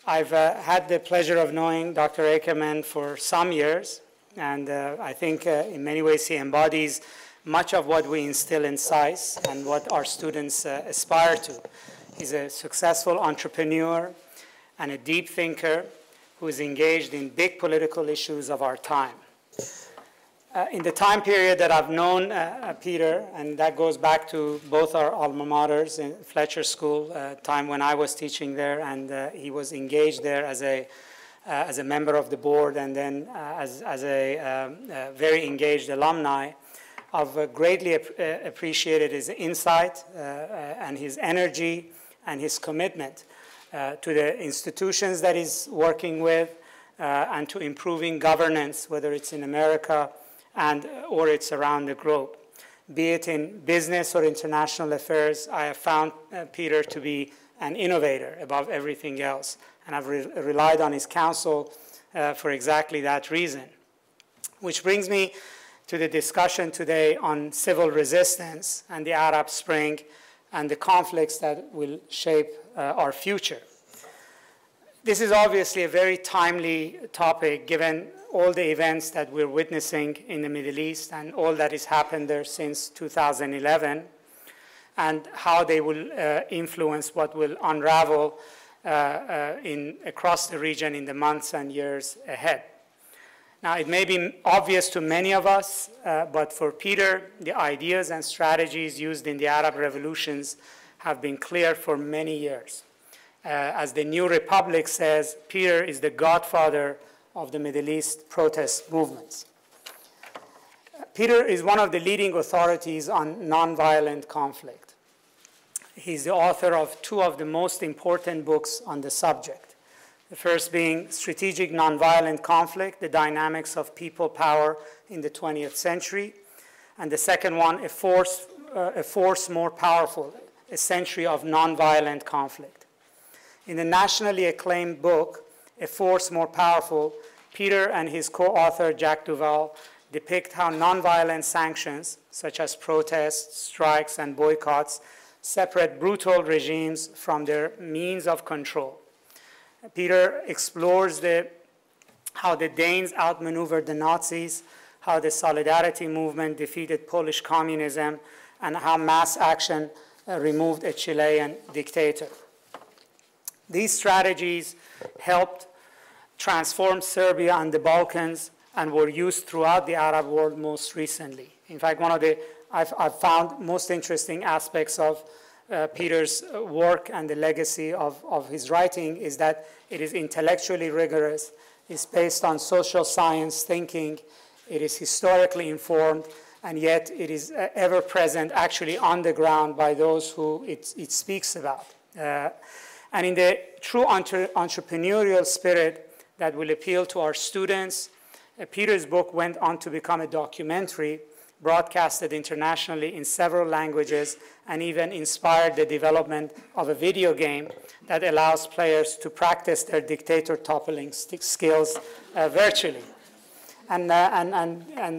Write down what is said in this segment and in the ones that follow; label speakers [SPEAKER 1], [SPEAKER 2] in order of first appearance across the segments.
[SPEAKER 1] I've had the pleasure of knowing Dr. Ackerman for some years, and I think in many ways he embodies much of what we instill in SAIS and what our students aspire to. He's a successful entrepreneur and a deep thinker who is engaged in big political issues of our time. In the time period that I've known Peter, and that goes back to both our alma maters in Fletcher School, time when I was teaching there, and he was engaged there as a member of the board, and then as a very engaged alumni. I've greatly appreciated his insight and his energy and his commitment to the institutions that he's working with and to improving governance, whether it's in America or it's around the globe. Be it in business or international affairs, I have found Peter to be an innovator above everything else, and I've relied on his counsel for exactly that reason. Which brings me to the discussion today on civil resistance and the Arab Spring and the conflicts that will shape our future. This is obviously a very timely topic given all the events that we're witnessing in the Middle East and all that has happened there since 2011 and how they will influence what will unravel across the region in the months and years ahead. Now, it may be obvious to many of us, but for Peter, the ideas and strategies used in the Arab revolutions have been clear for many years. As the New Republic says, Peter is the godfather of the Middle East protest movements. Peter is one of the leading authorities on nonviolent conflict. He's the author of two of the most important books on the subject. The first being Strategic Nonviolent Conflict, The Dynamics of People Power in the 20th Century, and the second one, A Force More Powerful, A Century of Nonviolent Conflict. In the nationally acclaimed book, A Force More Powerful, Peter and his co-author Jack Duval depict how nonviolent sanctions, such as protests, strikes, and boycotts, separate brutal regimes from their means of control. Peter explores how the Danes outmaneuvered the Nazis, how the Solidarity movement defeated Polish communism, and how mass action removed a Chilean dictator. These strategies helped transform Serbia and the Balkans and were used throughout the Arab world most recently. In fact, one of the I've found most interesting aspects of Peter's work and the legacy of his writing is that it is intellectually rigorous, it's based on social science thinking, it is historically informed, and yet it is ever present actually on the ground by those who it speaks about. And in the true entrepreneurial spirit that will appeal to our students, Peter's book went on to become a documentary broadcasted internationally in several languages and even inspired the development of a video game that allows players to practice their dictator toppling skills virtually. And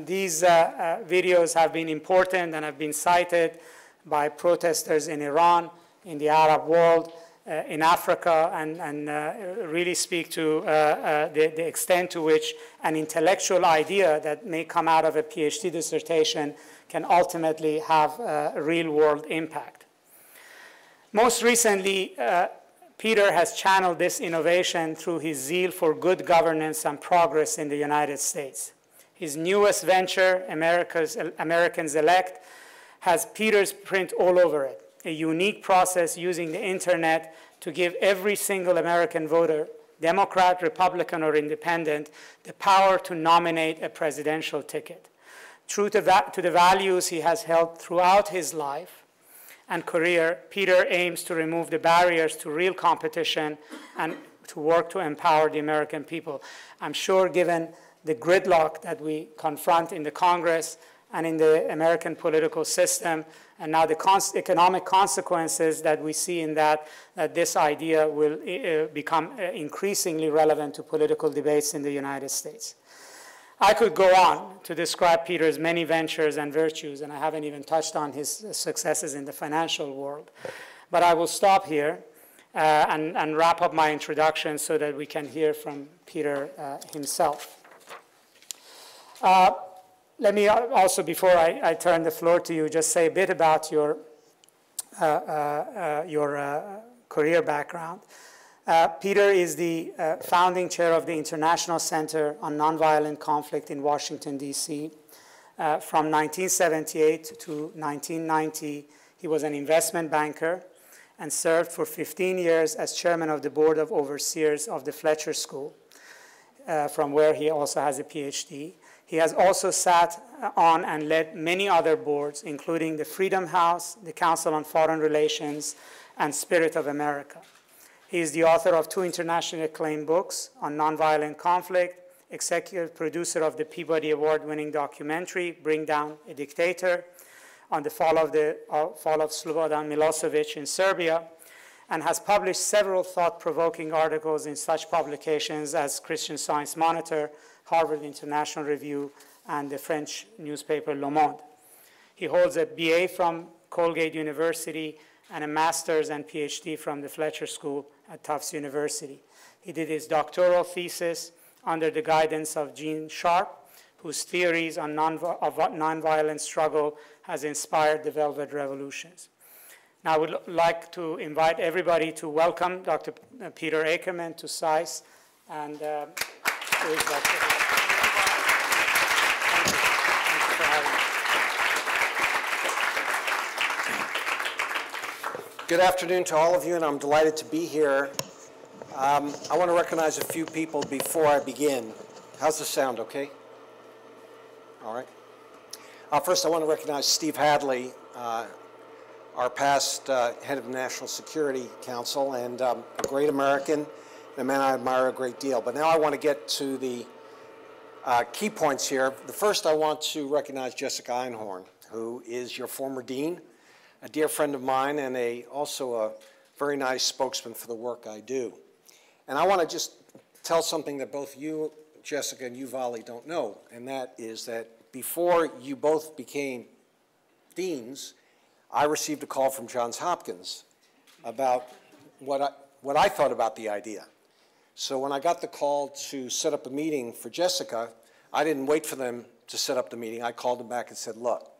[SPEAKER 1] these videos have been important and have been cited by protesters in Iran, in the Arab world, in Africa, and really speak to the extent to which an intellectual idea that may come out of a PhD dissertation can ultimately have a real-world impact. Most recently, Peter has channeled this innovation through his zeal for good governance and progress in the United States. His newest venture, Americans Elect, has Peter's print all over it. A unique process using the internet to give every single American voter, Democrat, Republican, or Independent, the power to nominate a presidential ticket. True to the values he has held throughout his life and career, Peter aims to remove the barriers to real competition and to work to empower the American people. I'm sure given the gridlock that we confront in the Congress and in the American political system, and now the economic consequences that we see in that this idea will become increasingly relevant to political debates in the United States. I could go on to describe Peter's many ventures and virtues, and I haven't even touched on his successes in the financial world. But I will stop here and wrap up my introduction so that we can hear from Peter himself. Let me also, before I turn the floor to you, just say a bit about your career background. Peter is the founding chair of the International Center on Nonviolent Conflict in Washington, D.C. From 1978 to 1990, he was an investment banker and served for 15 years as chairman of the board of overseers of the Fletcher School, from where he also has a PhD. He has also sat on and led many other boards, including the Freedom House, the Council on Foreign Relations, and Spirit of America. He is the author of 2 internationally acclaimed books on nonviolent conflict, executive producer of the Peabody Award-winning documentary, Bring Down a Dictator, on the fall of Slobodan Milosevic in Serbia, and has published several thought-provoking articles in such publications as Christian Science Monitor, Harvard International Review, and the French newspaper Le Monde. He holds a BA from Colgate University and a master's and PhD from the Fletcher School at Tufts University. He did his doctoral thesis under the guidance of Gene Sharp, whose theories on nonviolent struggle has inspired the Velvet Revolutions. Now I would like to invite everybody to welcome Dr. Peter Ackerman to SAIS, and please, Dr.
[SPEAKER 2] Good afternoon to all of you, and I'm delighted to be here. I want to recognize a few people before I begin. How's the sound, okay? All right. First, I want to recognize Steve Hadley, our past head of the National Security Council, and a great American, and a man I admire a great deal. But now I want to get to the key points here. The first, I want to recognize Jessica Einhorn, who is your former dean, a dear friend of mine, and also a very nice spokesman for the work I do. And I want to just tell something that both you, Jessica, and you, Vali, don't know, and that is that before you both became deans, I received a call from Johns Hopkins about what I thought about the idea. So when I got the call to set up a meeting for Jessica, I didn't wait for them to set up the meeting. I called them back and said, look,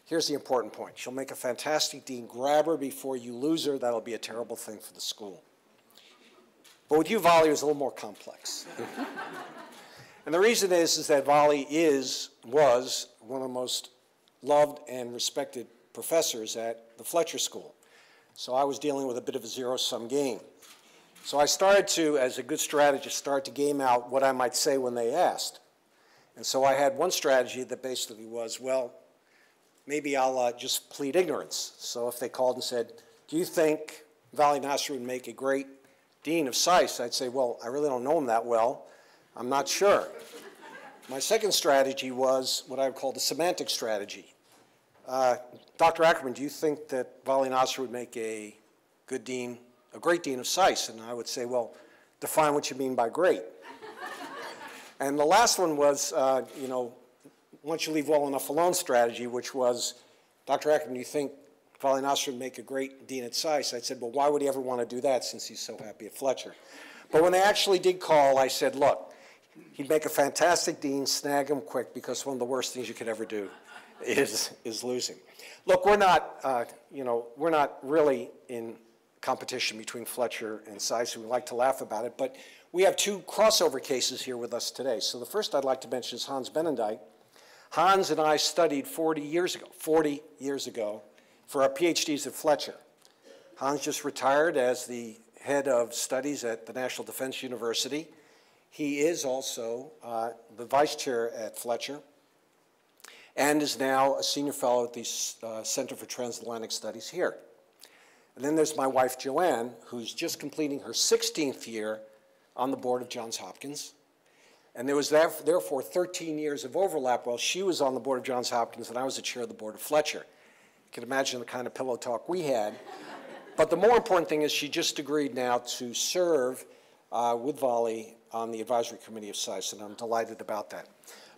[SPEAKER 2] here's the important point. She'll make a fantastic dean. Grab her before you lose her. That'll be a terrible thing for the school. But with you, Vali, it was a little more complex. And the reason is that Vali was one of the most loved and respected professors at the Fletcher School. So I was dealing with a bit of a zero-sum game. So I started to, as a good strategist, start to game out what I might say when they asked. And so I had one strategy that basically was, well, maybe I'll just plead ignorance. So if they called and said, do you think Vali Nasr would make a great dean of SAIS? I'd say, well, I really don't know him that well. I'm not sure. My second strategy was what I would call the semantic strategy. Dr. Ackerman, do you think that Vali Nasr would make a good dean, a great dean of SAIS? And I would say, well, define what you mean by great. And the last one was, once you leave well enough alone strategy, which was, Dr. Ackerman, do you think Vali Nasr would make a great dean at SAIS? I said, well, why would he ever want to do that since he's so happy at Fletcher? But when they actually did call, I said, look, he'd make a fantastic dean, snag him quick, because one of the worst things you could ever do is losing. Look, we're not really in competition between Fletcher and SAIS, and we like to laugh about it, but we have 2 crossover cases here with us today. So the first I'd like to mention is Hans Benendijk. Hans and I studied 40 years ago, for our PhDs at Fletcher. Hans just retired as the head of studies at the National Defense University. He is also the vice chair at Fletcher and is now a senior fellow at the Center for Transatlantic Studies here. And then there's my wife, Joanne, who's just completing her 16th year on the board of Johns Hopkins. And there was therefore 13 years of overlap while she was on the board of Johns Hopkins and I was the chair of the board of Fletcher. You can imagine the kind of pillow talk we had. But the more important thing is she just agreed now to serve with Vali on the advisory committee of SAIS, and I'm delighted about that.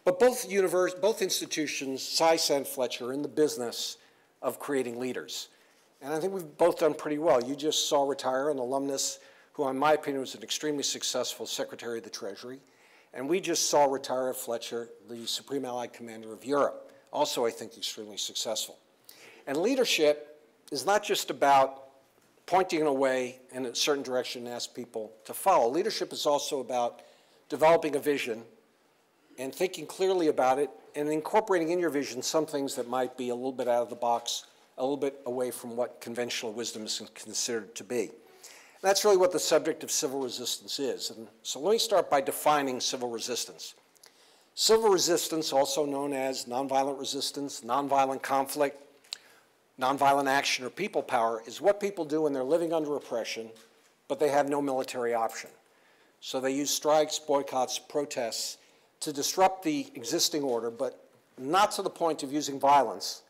[SPEAKER 2] But both institutions, SAIS and Fletcher, are in the business of creating leaders. And I think we've both done pretty well. You just saw retire an alumnus who, in my opinion, was an extremely successful Secretary of the Treasury. And we just saw retire Fletcher, the Supreme Allied Commander of Europe, also, I think, extremely successful. And leadership is not just about pointing in a way in a certain direction and ask people to follow. Leadership is also about developing a vision and thinking clearly about it and incorporating in your vision some things that might be a little bit out of the box, a little bit away from what conventional wisdom is considered to be. And that's really what the subject of civil resistance is. And so let me start by defining civil resistance. Civil resistance, also known as nonviolent resistance, nonviolent conflict, nonviolent action, or people power, is what people do when they're living under oppression, but they have no military option. So they use strikes, boycotts, protests to disrupt the existing order, but not to the point of using violence,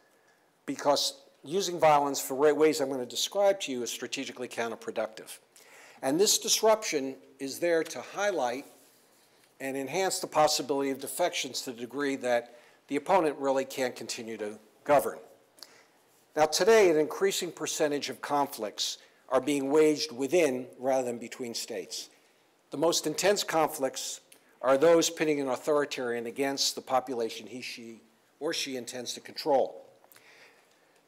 [SPEAKER 2] because using violence for ways I'm going to describe to you is strategically counterproductive. And this disruption is there to highlight and enhance the possibility of defections to the degree that the opponent really can't continue to govern. Now today, an increasing percentage of conflicts are being waged within rather than between states. The most intense conflicts are those pitting an authoritarian against the population he or she intends to control.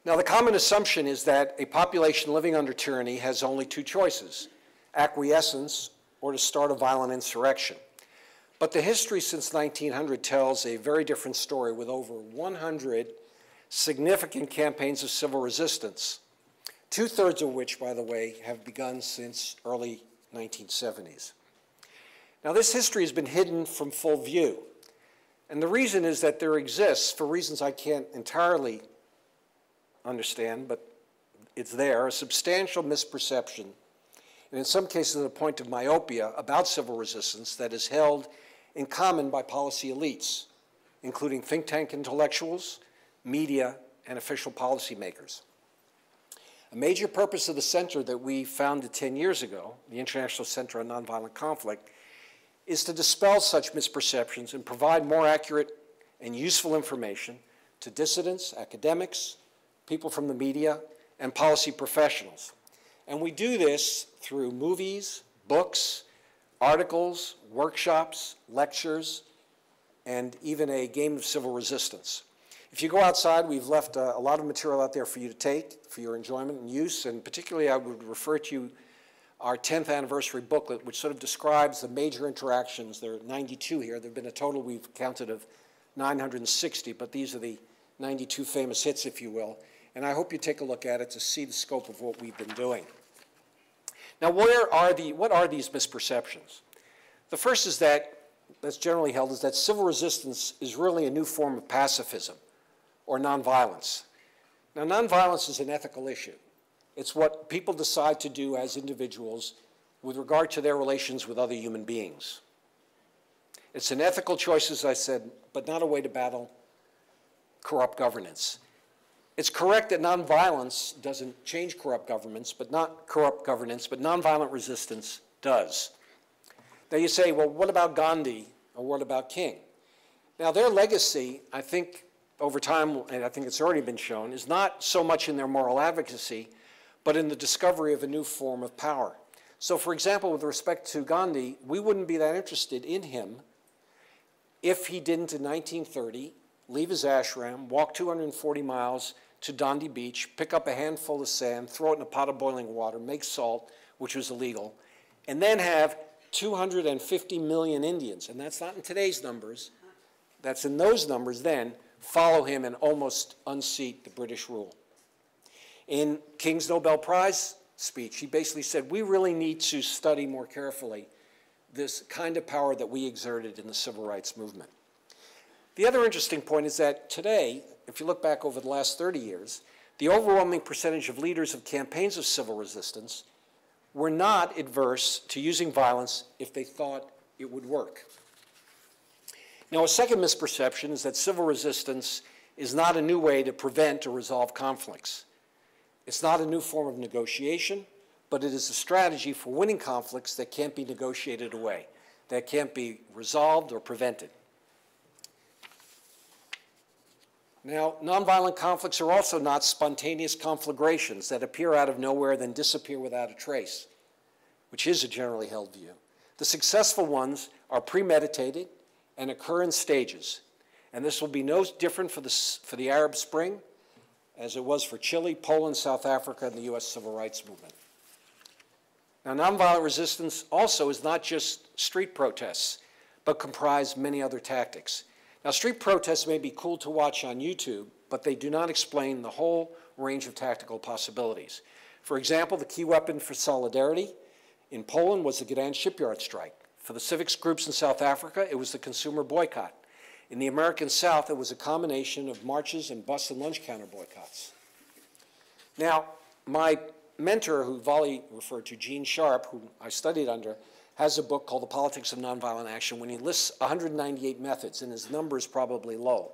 [SPEAKER 2] Now the common assumption is that a population living under tyranny has only two choices: acquiescence or to start a violent insurrection. But the history since 1900 tells a very different story, with over 100 significant campaigns of civil resistance, 2/3 of which, by the way, have begun since early 1970s. Now, this history has been hidden from full view. And the reason is that there exists, for reasons I can't entirely understand, but it's there, a substantial misperception, and in some cases a point of myopia, about civil resistance that is held in common by policy elites, including think tank intellectuals, media, and official policymakers. A major purpose of the center that we founded 10 years ago, the International Center on Nonviolent Conflict, is to dispel such misperceptions and provide more accurate and useful information to dissidents, academics, people from the media, and policy professionals. And we do this through movies, books, articles, workshops, lectures, and even a game of civil resistance. If you go outside, we've left a lot of material out there for you to take, for your enjoyment and use, and particularly I would refer to you our 10th anniversary booklet, which sort of describes the major interactions. There are 92 here. There have been a total, we've counted, of 960, but these are the 92 famous hits, if you will. And I hope you take a look at it to see the scope of what we've been doing. Now, what are these misperceptions? The first is that's generally held, is that civil resistance is really a new form of pacifism or nonviolence. Now, nonviolence is an ethical issue. It's what people decide to do as individuals with regard to their relations with other human beings. It's an ethical choice, as I said, but not a way to battle corrupt governance. It's correct that nonviolence doesn't change corrupt governance, but nonviolent resistance does. Now you say, well, what about Gandhi or what about King? Now their legacy, I think, over time, and I think it's already been shown, is not so much in their moral advocacy, but in the discovery of a new form of power. So for example, with respect to Gandhi, we wouldn't be that interested in him if he didn't, in 1930, leave his ashram, walk 240 miles to Dundee Beach, pick up a handful of sand, throw it in a pot of boiling water, make salt, which was illegal, and then have 250 million Indians, and that's not in today's numbers, that's in those numbers then, follow him and almost unseat the British rule. In King's Nobel Prize speech, he basically said, we really need to study more carefully this kind of power that we exerted in the civil rights movement. The other interesting point is that today, if you look back over the last 30 years, the overwhelming percentage of leaders of campaigns of civil resistance were not adverse to using violence if they thought it would work. Now, a second misperception is that civil resistance is not a new way to prevent or resolve conflicts. It's not a new form of negotiation, but it is a strategy for winning conflicts that can't be negotiated away, that can't be resolved or prevented. Now, nonviolent conflicts are also not spontaneous conflagrations that appear out of nowhere then disappear without a trace, which is a generally held view. The successful ones are premeditated and occur in stages. And this will be no different for the Arab Spring as it was for Chile, Poland, South Africa, and the US Civil Rights Movement. Now, nonviolent resistance also is not just street protests, but comprise many other tactics. Now, street protests may be cool to watch on YouTube, but they do not explain the whole range of tactical possibilities. For example, the key weapon for solidarity in Poland was the Gdańsk shipyard strike. For the civics groups in South Africa, it was the consumer boycott. In the American South, it was a combination of marches and bus and lunch counter boycotts. Now, my mentor, who Volley referred to, Gene Sharp, who I studied under, has a book called The Politics of Nonviolent Action when he lists 198 methods, and his number is probably low.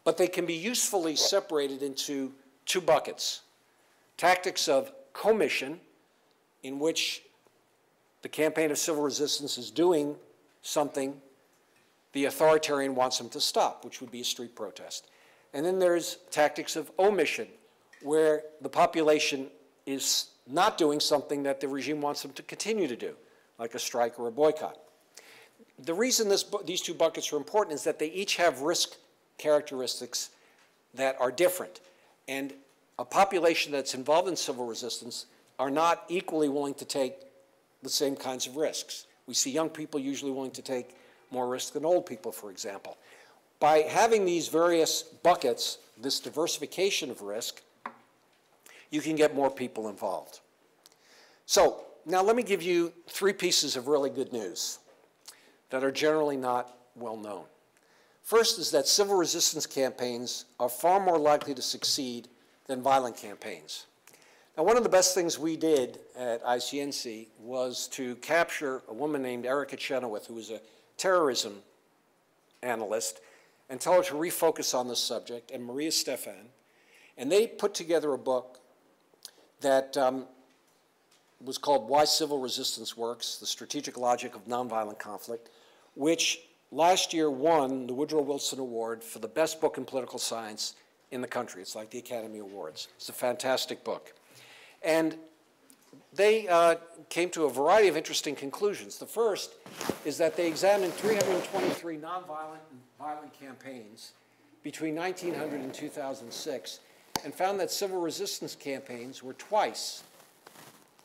[SPEAKER 2] But they can be usefully separated into two buckets. Tactics of commission, in which the campaign of civil resistance is doing something the authoritarian wants them to stop, which would be a street protest. And then there's tactics of omission, where the population is not doing something that the regime wants them to continue to do, like a strike or a boycott. The reason these two buckets are important is that they each have risk characteristics that are different. And a population that's involved in civil resistance are not equally willing to take the same kinds of risks. We see young people usually willing to take more risk than old people, for example. By having these various buckets, this diversification of risk, you can get more people involved. So now let me give you three pieces of really good news that are generally not well known. First is that civil resistance campaigns are far more likely to succeed than violent campaigns. Now, one of the best things we did at ICNC was to capture a woman named Erica Chenoweth, who was a terrorism analyst, and tell her to refocus on this subject, and Maria Stefan. And they put together a book that was called Why Civil Resistance Works, The Strategic Logic of Nonviolent Conflict, which last year won the Woodrow Wilson Award for the best book in political science in the country. It's like the Academy Awards. It's a fantastic book. And they came to a variety of interesting conclusions. The first is that they examined 323 nonviolent and violent campaigns between 1900 and 2006 and found that civil resistance campaigns were twice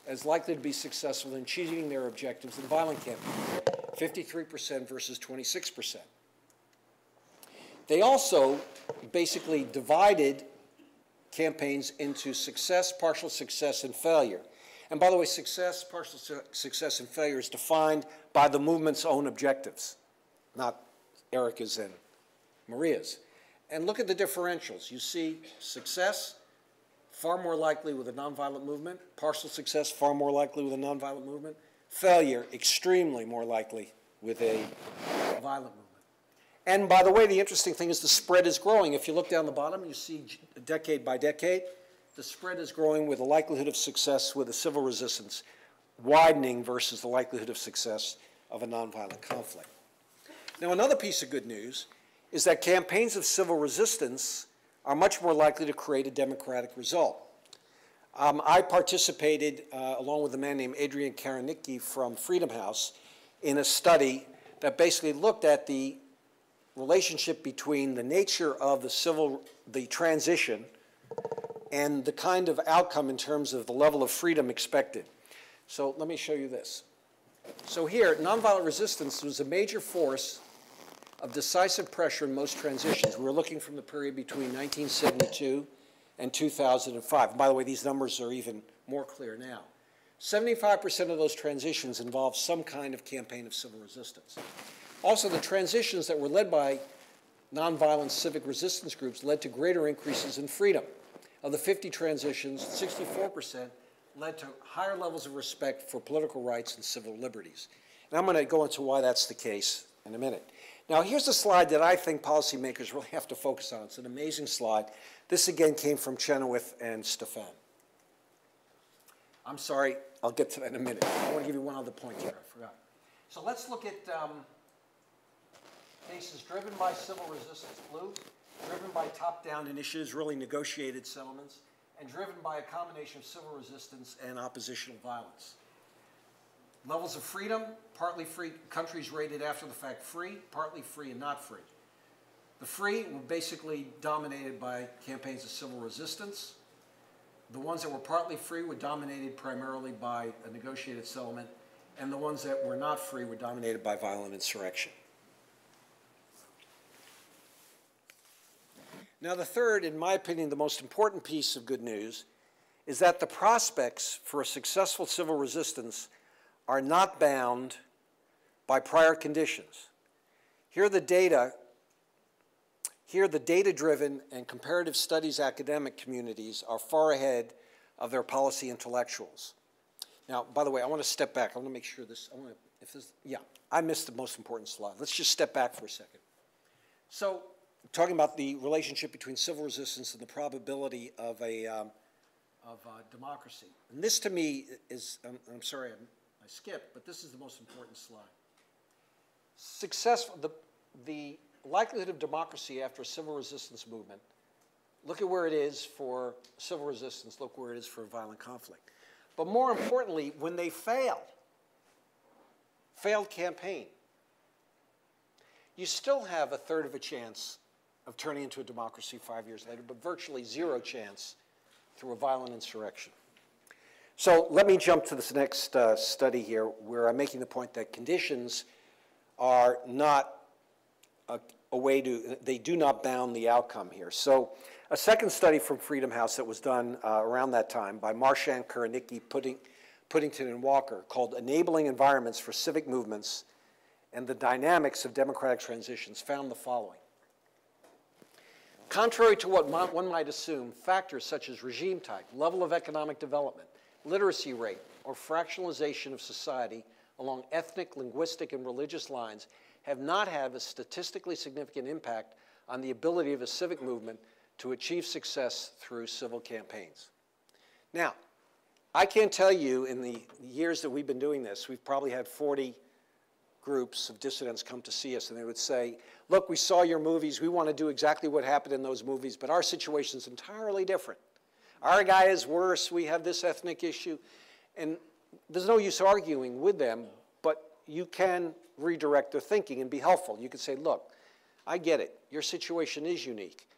[SPEAKER 2] as likely to be successful in achieving their objectives than violent campaigns, 53% versus 26%. They also basically divided campaigns into success, partial success, and failure. And by the way, success, partial success, and failure is defined by the movement's own objectives, not Erica's and Maria's. And look at the differentials. You see success, far more likely with a nonviolent movement. Partial success, far more likely with a nonviolent movement. Failure, extremely more likely with a violent movement. And by the way, the interesting thing is the spread is growing. If you look down the bottom, you see decade by decade, the spread is growing with the likelihood of success with a civil resistance widening versus the likelihood of success of a nonviolent conflict. Now, another piece of good news is that campaigns of civil resistance are much more likely to create a democratic result. I participated, along with a man named Adrian Karanicki from Freedom House, in a study that basically looked at the relationship between the nature of the transition and the kind of outcome in terms of the level of freedom expected. So let me show you this. So here, nonviolent resistance was a major force of decisive pressure in most transitions. We were looking from the period between 1972 and 2005. And by the way, these numbers are even more clear now. 75% of those transitions involved some kind of campaign of civil resistance. Also, the transitions that were led by nonviolent civic resistance groups led to greater increases in freedom. Of the 50 transitions, 64% led to higher levels of respect for political rights and civil liberties. And I'm going to go into why that's the case in a minute. Now, here's a slide that I think policymakers really have to focus on. It's an amazing slide. This, again, came from Chenoweth and Stefan. I'm sorry, I'll get to that in a minute. I want to give you one other point here. I forgot. So let's look at cases driven by civil resistance, blue, driven by top-down initiatives, really negotiated settlements, and driven by a combination of civil resistance and oppositional violence. Levels of freedom, partly free, countries rated after the fact free, partly free, and not free. The free were basically dominated by campaigns of civil resistance. The ones that were partly free were dominated primarily by a negotiated settlement, and the ones that were not free were dominated by violent insurrection. Now, the third, in my opinion, the most important piece of good news is that the prospects for a successful civil resistance are not bound by prior conditions. Here the data-driven and comparative studies academic communities are far ahead of their policy intellectuals. Now, by the way, I want to step back. I want to make sure this, I missed the most important slide. Let's just step back for a second. So, talking about the relationship between civil resistance and the probability of democracy. And this to me is, I'm sorry I skipped, but this is the most important slide. The likelihood of democracy after a civil resistance movement, look at where it is for civil resistance, look where it is for violent conflict. But more importantly, when they failed campaign, you still have a third of a chance of turning into a democracy 5 years later, but virtually zero chance through a violent insurrection. So let me jump to this next study here, where I'm making the point that conditions are not a way to, they do not bound the outcome here. So a second study from Freedom House that was done around that time by Marchand, Kuranicki, Puddington, and Walker, called Enabling Environments for Civic Movements and the Dynamics of Democratic Transitions, found the following. Contrary to what one might assume, factors such as regime type, level of economic development, literacy rate, or fractionalization of society along ethnic, linguistic, and religious lines have not had a statistically significant impact on the ability of a civic movement to achieve success through civil campaigns. Now, I can't tell you in the years that we've been doing this, we've probably had 40 groups of dissidents come to see us, and they would say, look, we saw your movies, we want to do exactly what happened in those movies, but our situation is entirely different. Our guy is worse, we have this ethnic issue, and there's no use arguing with them, but you can redirect their thinking and be helpful. You can say, look, I get it, your situation is unique,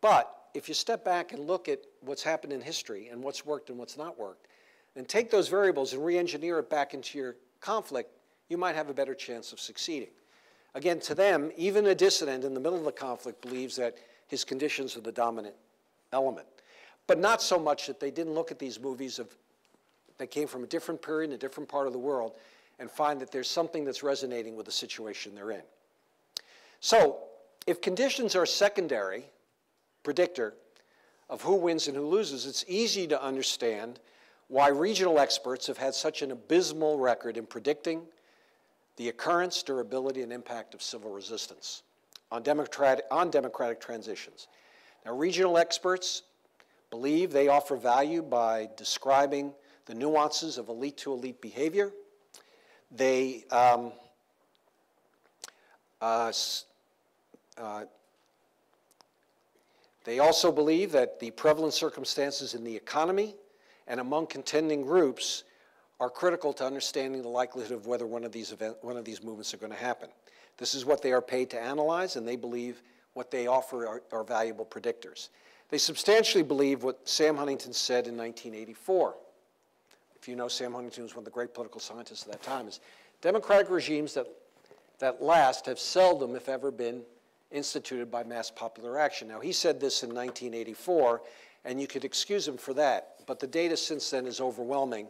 [SPEAKER 2] but if you step back and look at what's happened in history and what's worked and what's not worked, and take those variables and re-engineer it back into your conflict, you might have a better chance of succeeding. Again, to them, even a dissident in the middle of the conflict believes that his conditions are the dominant element. But not so much that they didn't look at these movies that came from a different period in a different part of the world and find that there's something that's resonating with the situation they're in. So, if conditions are a secondary predictor of who wins and who loses, it's easy to understand why regional experts have had such an abysmal record in predicting the occurrence, durability, and impact of civil resistance on democratic transitions. Now, regional experts believe they offer value by describing the nuances of elite-to-elite behavior. They also believe that the prevalent circumstances in the economy and among contending groups are critical to understanding the likelihood of whether one of these movements are going to happen. This is what they are paid to analyze, and they believe what they offer are valuable predictors. They substantially believe what Sam Huntington said in 1984. If you know, Sam Huntington was one of the great political scientists of that time, is democratic regimes that last have seldom, if ever, been instituted by mass popular action. Now, he said this in 1984, and you could excuse him for that, but the data since then is overwhelming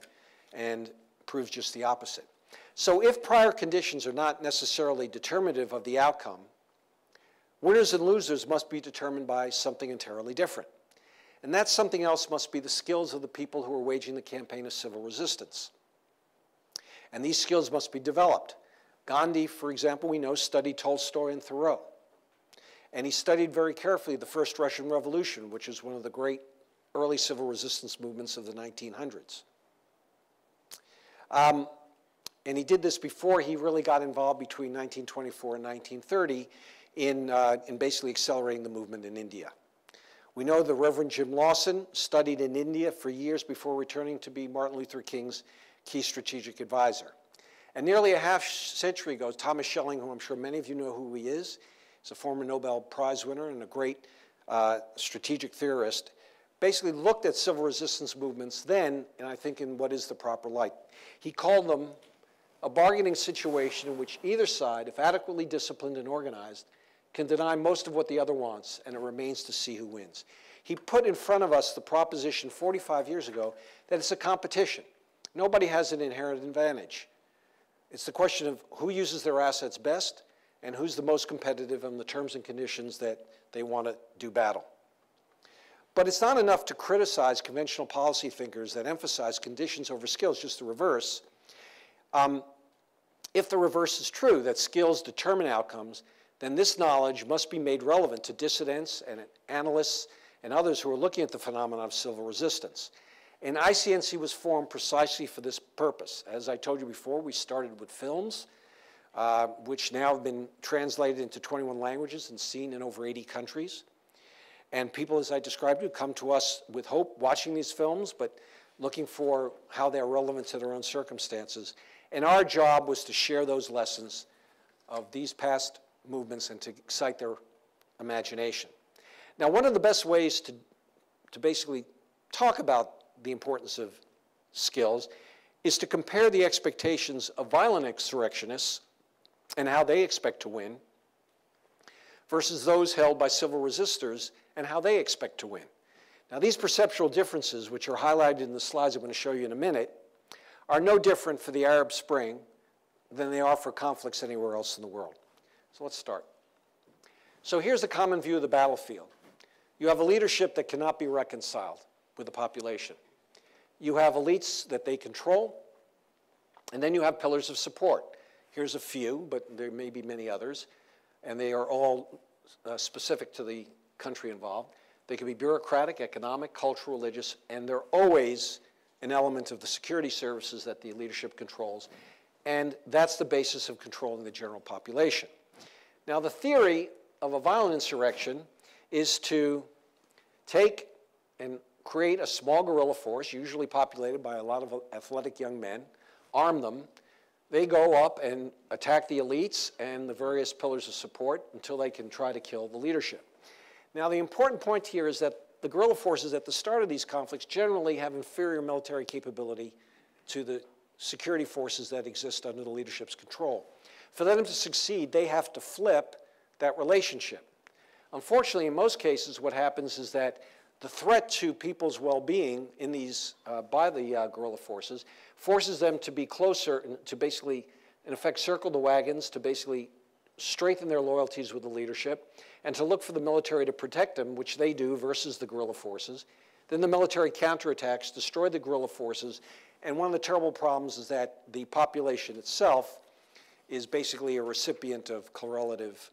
[SPEAKER 2] and proves just the opposite. So if prior conditions are not necessarily determinative of the outcome, winners and losers must be determined by something entirely different. And that something else must be the skills of the people who are waging the campaign of civil resistance. And these skills must be developed. Gandhi, for example, we know, studied Tolstoy and Thoreau. And he studied very carefully the First Russian Revolution, which is one of the great early civil resistance movements of the 1900s. And he did this before he really got involved between 1924 and 1930 in basically accelerating the movement in India. We know the Reverend Jim Lawson studied in India for years before returning to be Martin Luther King's key strategic advisor. And nearly a half century ago, Thomas Schelling, who I'm sure many of you know who he is, he's a former Nobel Prize winner and a great strategic theorist, basically looked at civil resistance movements then, and I think in what is the proper light. He called them a bargaining situation in which either side, if adequately disciplined and organized, can deny most of what the other wants, and it remains to see who wins. He put in front of us the proposition 45 years ago that it's a competition. Nobody has an inherent advantage. It's the question of who uses their assets best and who's the most competitive on the terms and conditions that they want to do battle. But it's not enough to criticize conventional policy thinkers that emphasize conditions over skills, just the reverse. If the reverse is true, that skills determine outcomes, then this knowledge must be made relevant to dissidents and analysts and others who are looking at the phenomenon of civil resistance. And ICNC was formed precisely for this purpose. As I told you before, we started with films, which now have been translated into 21 languages and seen in over 80 countries. And people, as I described you, come to us with hope watching these films, but looking for how they're relevant to their own circumstances. And our job was to share those lessons of these past movements and to excite their imagination. Now, one of the best ways to basically talk about the importance of skills is to compare the expectations of violent insurrectionists and how they expect to win versus those held by civil resistors and how they expect to win. Now, these perceptual differences, which are highlighted in the slides I'm going to show you in a minute, are no different for the Arab Spring than they are for conflicts anywhere else in the world. So let's start. So here's the common view of the battlefield. You have a leadership that cannot be reconciled with the population. You have elites that they control, and then you have pillars of support. Here's a few, but there may be many others, and they are all specific to the country involved. They can be bureaucratic, economic, cultural, religious, and they're always an element of the security services that the leadership controls, and that's the basis of controlling the general population. Now, the theory of a violent insurrection is to take and create a small guerrilla force, usually populated by a lot of athletic young men, arm them. They go up and attack the elites and the various pillars of support until they can try to kill the leadership. Now, the important point here is that the guerrilla forces at the start of these conflicts generally have inferior military capability to the security forces that exist under the leadership's control. For them to succeed, they have to flip that relationship. Unfortunately, in most cases, what happens is that the threat to people's well-being in these, by the guerrilla forces forces them to be closer and to basically, in effect, circle the wagons, to basically strengthen their loyalties with the leadership, and to look for the military to protect them, which they do versus the guerrilla forces. Then the military counterattacks, destroy the guerrilla forces, and one of the terrible problems is that the population itself is basically a recipient of correlative,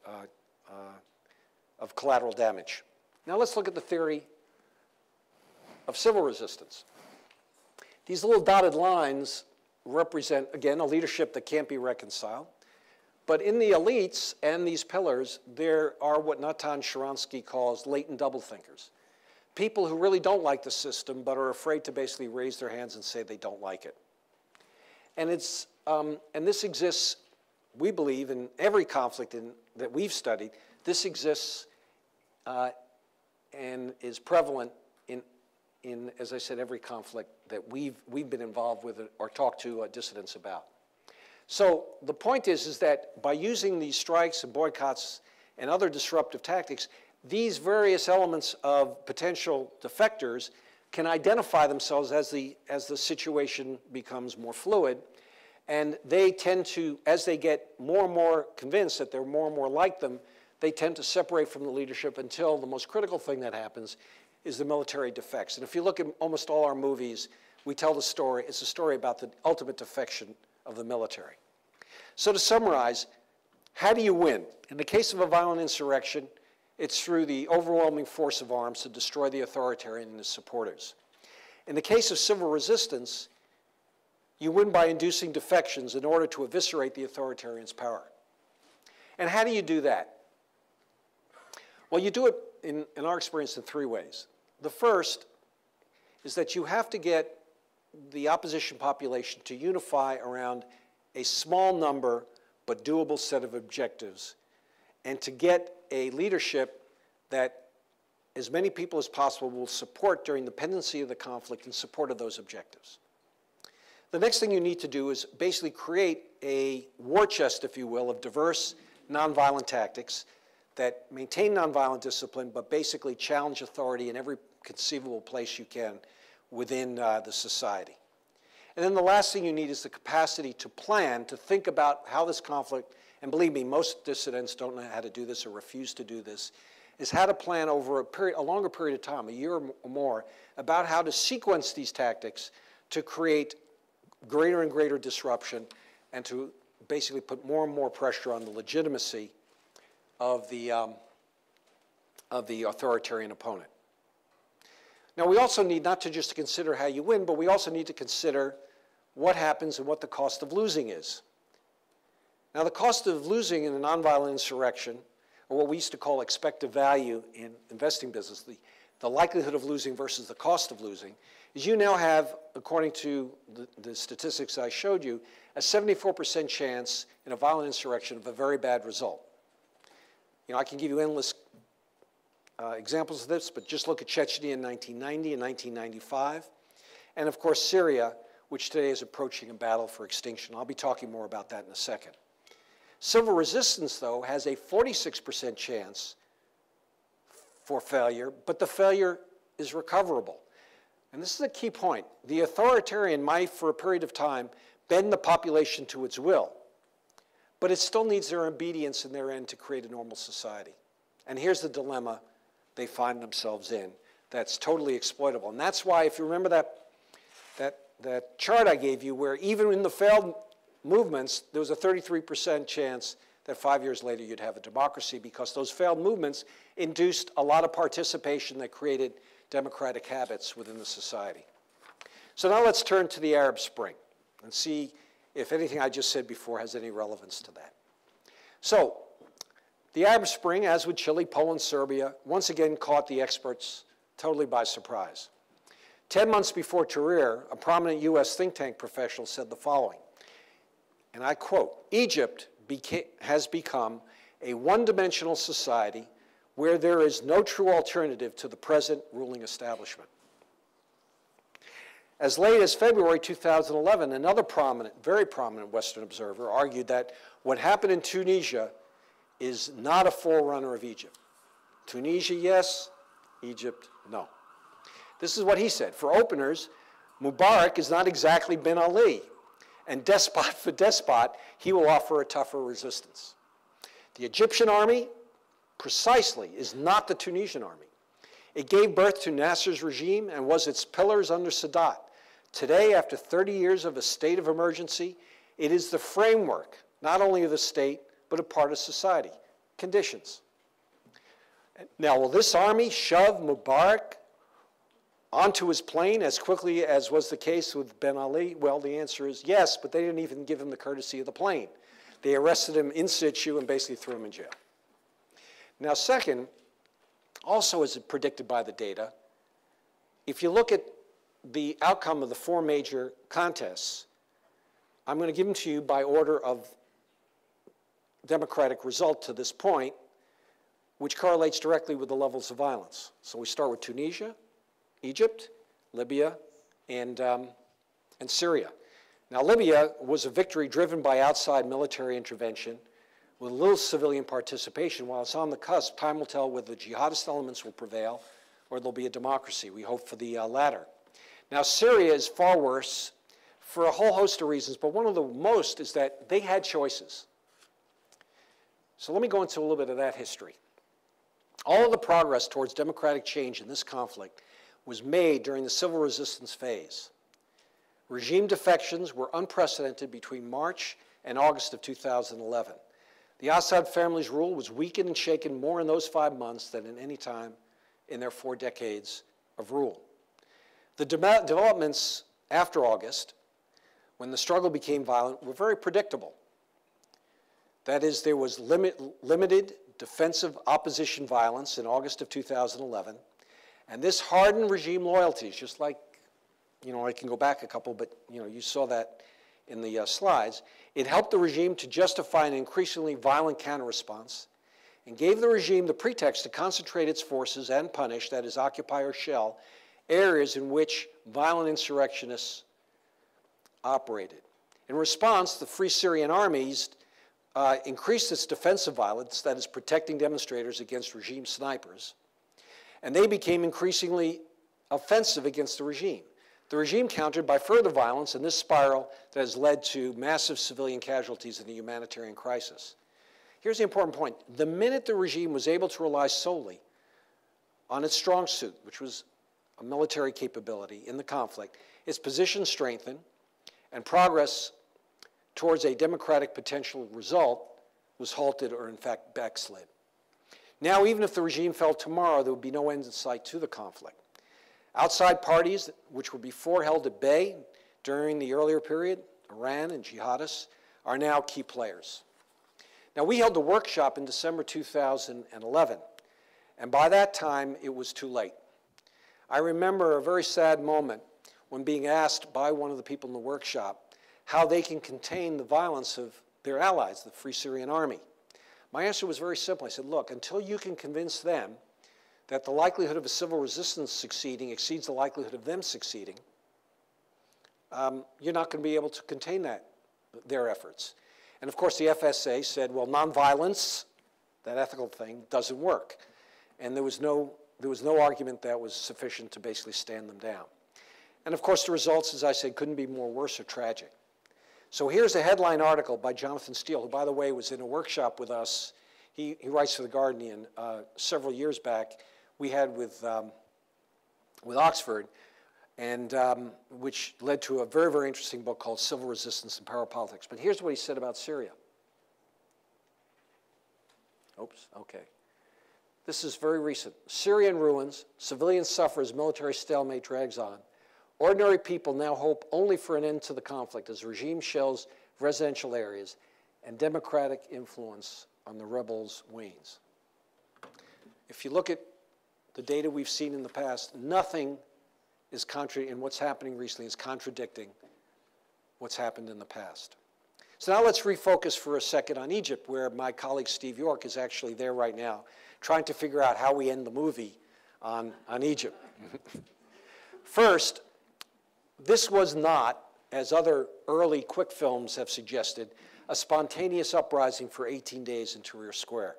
[SPEAKER 2] of collateral damage. Now let's look at the theory of civil resistance. These little dotted lines represent, again, a leadership that can't be reconciled. But in the elites and these pillars, there are what Natan Sharansky calls latent double thinkers. People who really don't like the system but are afraid to basically raise their hands and say they don't like it. And, and this exists, we believe, in every conflict that we've studied. This exists and is prevalent in, as I said, every conflict that we've been involved with or talked to dissidents about. So the point is that by using these strikes and boycotts and other disruptive tactics, these various elements of potential defectors can identify themselves as the situation becomes more fluid, and they tend to, as they get more and more convinced that they're more and more like them, they tend to separate from the leadership until the most critical thing that happens is the military defects. And if you look at almost all our movies, we tell the story, it's a story about the ultimate defection of the military. So to summarize, how do you win? In the case of a violent insurrection, it's through the overwhelming force of arms to destroy the authoritarian and his supporters. In the case of civil resistance, you win by inducing defections in order to eviscerate the authoritarian's power. And how do you do that? Well, you do it, in our experience, in three ways. The first is that you have to get the opposition population to unify around a small number but doable set of objectives, and to get a leadership that as many people as possible will support during the pendency of the conflict in support of those objectives. The next thing you need to do is basically create a war chest, if you will, of diverse nonviolent tactics that maintain nonviolent discipline but basically challenge authority in every conceivable place you can within the society. And then the last thing you need is the capacity to plan, to think about how this conflict, and believe me, most dissidents don't know how to do this or refuse to do this, is how to plan over a longer period of time, a year or more, about how to sequence these tactics to create greater and greater disruption and to basically put more and more pressure on the legitimacy of the authoritarian opponent. Now, we also need not to just consider how you win, but we also need to consider what happens and what the cost of losing is. Now, the cost of losing in a nonviolent insurrection, or what we used to call expected value in investing business, the likelihood of losing versus the cost of losing, is you now have, according to the statistics I showed you, a 74% chance in a violent insurrection of a very bad result. You know, I can give you endless examples of this, but just look at Chechnya in 1990 and 1995, and of course Syria, which today is approaching a battle for extinction. I'll be talking more about that in a second. Civil resistance, though, has a 46% chance for failure, but the failure is recoverable. And this is a key point. The authoritarian might, for a period of time, bend the population to its will, but it still needs their obedience in their end to create a normal society. And here's the dilemma they find themselves in that's totally exploitable. And that's why, if you remember that chart I gave you, where even in the failed movements, there was a 33% chance that 5 years later you'd have a democracy, because those failed movements induced a lot of participation that created democratic habits within the society. So now let's turn to the Arab Spring and see if anything I just said before has any relevance to that. So the Arab Spring, as with Chile, Poland, Serbia, once again caught the experts totally by surprise. 10 months before Tahrir, a prominent US think tank professional said the following, and I quote, "Egypt has become a one-dimensional society where there is no true alternative to the present ruling establishment." As late as February 2011, another very prominent Western observer argued that what happened in Tunisia is not a forerunner of Egypt. Tunisia, yes. Egypt, no. This is what he said. For openers, Mubarak is not exactly Ben Ali, and despot for despot, he will offer a tougher resistance. The Egyptian army, precisely, is not the Tunisian army. It gave birth to Nasser's regime and was its pillars under Sadat. Today, after 30 years of a state of emergency, it is the framework, not only of the state, but a part of society. Conditions. Now, will this army shove Mubarak onto his plane as quickly as was the case with Ben Ali? Well, the answer is yes, but they didn't even give him the courtesy of the plane. They arrested him in situ and basically threw him in jail. Now, second, also as predicted by the data, if you look at the outcome of the four major contests, I'm going to give them to you by order of democratic result to this point, which correlates directly with the levels of violence. So we start with Tunisia, Egypt, Libya, and Syria. Now, Libya was a victory driven by outside military intervention with little civilian participation. While it's on the cusp, time will tell whether the jihadist elements will prevail or there'll be a democracy. We hope for the latter. Now, Syria is far worse for a whole host of reasons, but one of the most is that they had choices. So let me go into a little bit of that history. All of the progress towards democratic change in this conflict was made during the civil resistance phase. Regime defections were unprecedented between March and August of 2011. The Assad family's rule was weakened and shaken more in those 5 months than in any time in their 4 decades of rule. The developments after August, when the struggle became violent, were very predictable. That is, there was limited defensive opposition violence in August of 2011. And this hardened regime loyalties, just like, I can go back a couple, but you saw that in the slides. It helped the regime to justify an increasingly violent counter-response and gave the regime the pretext to concentrate its forces and punish, that is, occupy or shell, areas in which violent insurrectionists operated. In response, the Free Syrian Armies increased its defensive violence, that is, protecting demonstrators against regime snipers, and they became increasingly offensive against the regime. The regime countered by further violence in this spiral that has led to massive civilian casualties in the humanitarian crisis. Here's the important point. The minute the regime was able to rely solely on its strong suit, which was a military capability in the conflict, its position strengthened and progress towards a democratic potential result was halted or, in fact, backslid. Now, even if the regime fell tomorrow, there would be no end in sight to the conflict. Outside parties, which were before held at bay during the earlier period, Iran and jihadists, are now key players. Now, we held a workshop in December 2011, and by that time, it was too late. I remember a very sad moment when being asked by one of the people in the workshop how they can contain the violence of their allies, the Free Syrian Army. My answer was very simple. I said, look, until you can convince them that the likelihood of a civil resistance succeeding exceeds the likelihood of them succeeding, you're not going to be able to contain their efforts. And of course, the FSA said, well, nonviolence, that ethical thing, doesn't work. And there was no argument that was sufficient to basically stand them down. And of course, the results, as I said, couldn't be more worse or tragic. So here's a headline article by Jonathan Steele, who, by the way, was in a workshop with us. He writes for The Guardian several years back. We had with Oxford, and which led to a very, very interesting book called Civil Resistance and Power Politics. But here's what he said about Syria. Oops, okay. This is very recent. Syria in ruins, civilians suffer as military stalemate drags on. Ordinary people now hope only for an end to the conflict as regime shells residential areas and democratic influence on the rebels wanes. If you look at the data we've seen in the past, nothing is in what's happening recently is contradicting what's happened in the past. So now let's refocus for a second on Egypt, where my colleague Steve York is actually there right now, trying to figure out how we end the movie on Egypt. First, this was not, as other early quick films have suggested, a spontaneous uprising for 18 days in Tahrir Square.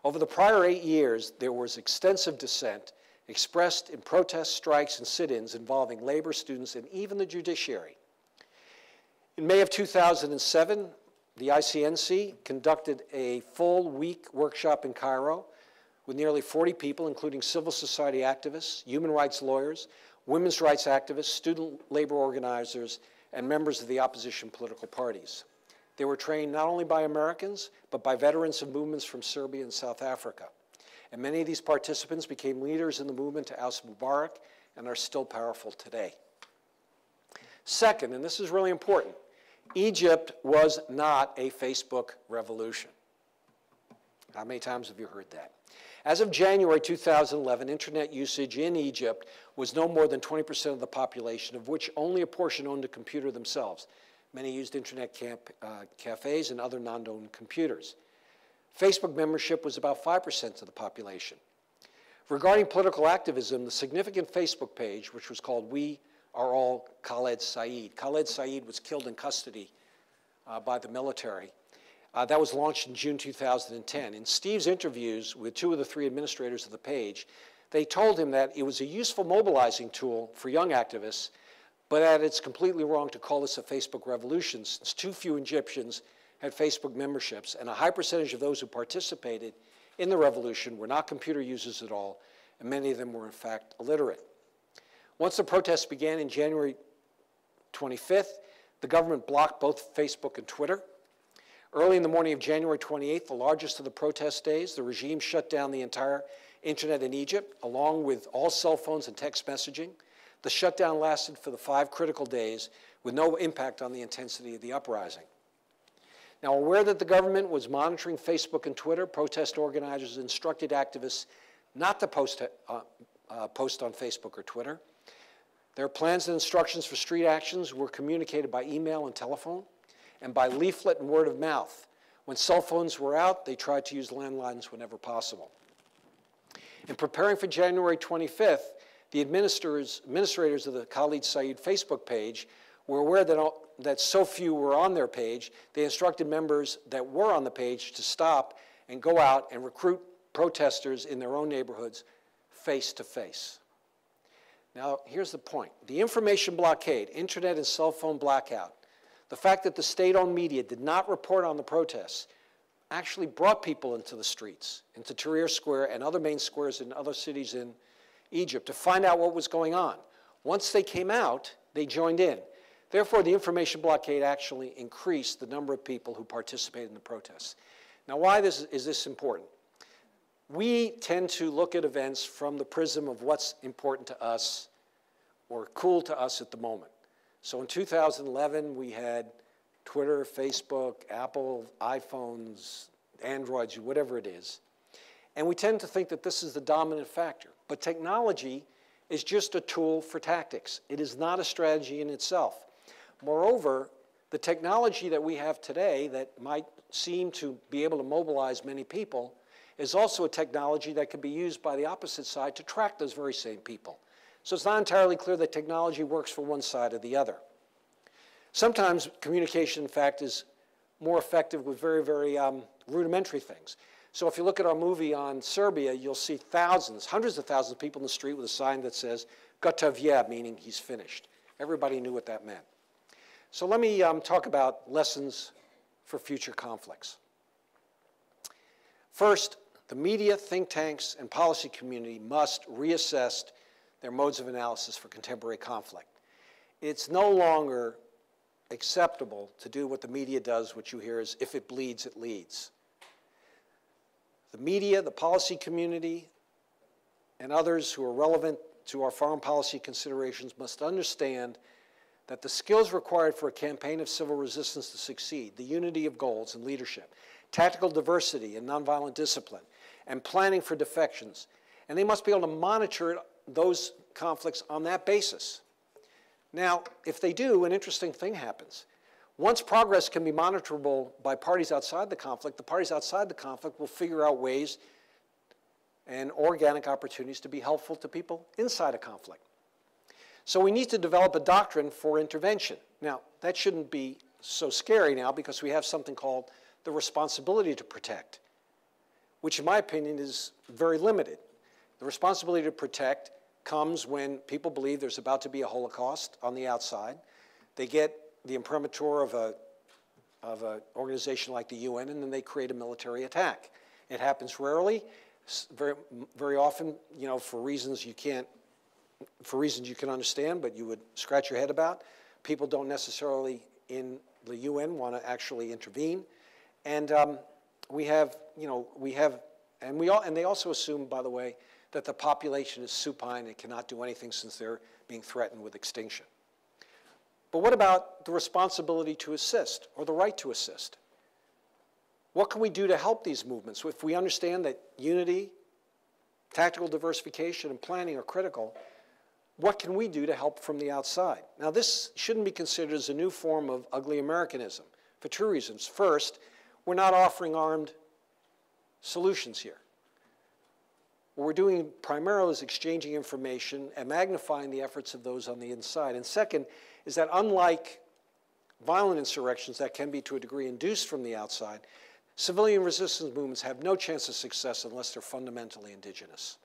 [SPEAKER 2] Over the prior 8 years, there was extensive dissent expressed in protests, strikes, and sit-ins involving labor, students, and even the judiciary. In May of 2007, the ICNC conducted a full-week workshop in Cairo with nearly 40 people, including civil society activists, human rights lawyers, women's rights activists, student labor organizers, and members of the opposition political parties. They were trained not only by Americans, but by veterans of movements from Serbia and South Africa. And many of these participants became leaders in the movement to oust Mubarak and are still powerful today. Second, and this is really important, Egypt was not a Facebook revolution. How many times have you heard that? As of January 2011, internet usage in Egypt was no more than 20% of the population, of which only a portion owned a computer themselves. Many used internet cafes and other non-owned computers. Facebook membership was about 5% of the population. Regarding political activism, the significant Facebook page, which was called We Are All Khaled Said. Khaled Said was killed in custody by the military. That was launched in June 2010. In Steve's interviews with 2 of the 3 administrators of the page, they told him that it was a useful mobilizing tool for young activists, but that it's completely wrong to call this a Facebook revolution, since too few Egyptians had Facebook memberships, and a high percentage of those who participated in the revolution were not computer users at all, and many of them were in fact illiterate. Once the protests began in January 25th, the government blocked both Facebook and Twitter. Early in the morning of January 28th, the largest of the protest days, the regime shut down the entire internet in Egypt, along with all cell phones and text messaging. The shutdown lasted for the 5 critical days with no impact on the intensity of the uprising. Now, aware that the government was monitoring Facebook and Twitter, protest organizers instructed activists not to post on Facebook or Twitter. Their plans and instructions for street actions were communicated by email and telephone, and by leaflet and word of mouth. When cell phones were out, they tried to use landlines whenever possible. In preparing for January 25th, the administrators of the Khalid Said Facebook page were aware that so few were on their page, they instructed members that were on the page to stop and go out and recruit protesters in their own neighborhoods face to face. Now, here's the point. The information blockade, internet and cell phone blackout, the fact that the state-owned media did not report on the protests actually brought people into the streets, into Tahrir Square and other main squares in other cities in Egypt to find out what was going on. Once they came out, they joined in. Therefore, the information blockade actually increased the number of people who participated in the protests. Now, why is this important? We tend to look at events from the prism of what's important to us or cool to us at the moment. So in 2011, we had Twitter, Facebook, Apple, iPhones, Androids, whatever it is. And we tend to think that this is the dominant factor. But technology is just a tool for tactics. It is not a strategy in itself. Moreover, the technology that we have today that might seem to be able to mobilize many people is also a technology that can be used by the opposite side to track those very same people. So it's not entirely clear that technology works for one side or the other. Sometimes communication, in fact, is more effective with very, very rudimentary things. So if you look at our movie on Serbia, you'll see thousands, hundreds of thousands of people in the street with a sign that says, "Gotov je," meaning he's finished. Everybody knew what that meant. So let me talk about lessons for future conflicts. First, the media, think tanks, and policy community must reassess their modes of analysis for contemporary conflict. It's no longer acceptable to do what the media does, which you hear is, if it bleeds, it leads. The media, the policy community, and others who are relevant to our foreign policy considerations must understand that the skills required for a campaign of civil resistance to succeed, the unity of goals and leadership, tactical diversity and nonviolent discipline, and planning for defections, and they must be able to monitor those conflicts on that basis. Now, if they do, an interesting thing happens. Once progress can be monitorable by parties outside the conflict, the parties outside the conflict will figure out ways and organic opportunities to be helpful to people inside a conflict. So we need to develop a doctrine for intervention. Now, that shouldn't be so scary now because we have something called the responsibility to protect, which in my opinion is very limited. The responsibility to protect comes when people believe there's about to be a Holocaust on the outside. They get the imprimatur of an organization like the UN, and then they create a military attack. It happens rarely, very often, you know, for reasons you can understand, but you would scratch your head about. People don't necessarily in the UN want to actually intervene, and they also assume, by the way, that the population is supine and cannot do anything since they're being threatened with extinction. But what about the responsibility to assist or the right to assist? What can we do to help these movements? If we understand that unity, tactical diversification, and planning are critical, what can we do to help from the outside? Now, this shouldn't be considered as a new form of ugly Americanism for two reasons. First, we're not offering armed solutions here. What we're doing primarily is exchanging information and magnifying the efforts of those on the inside. And second is that unlike violent insurrections that can be to a degree induced from the outside, civilian resistance movements have no chance of success unless they're fundamentally indigenous.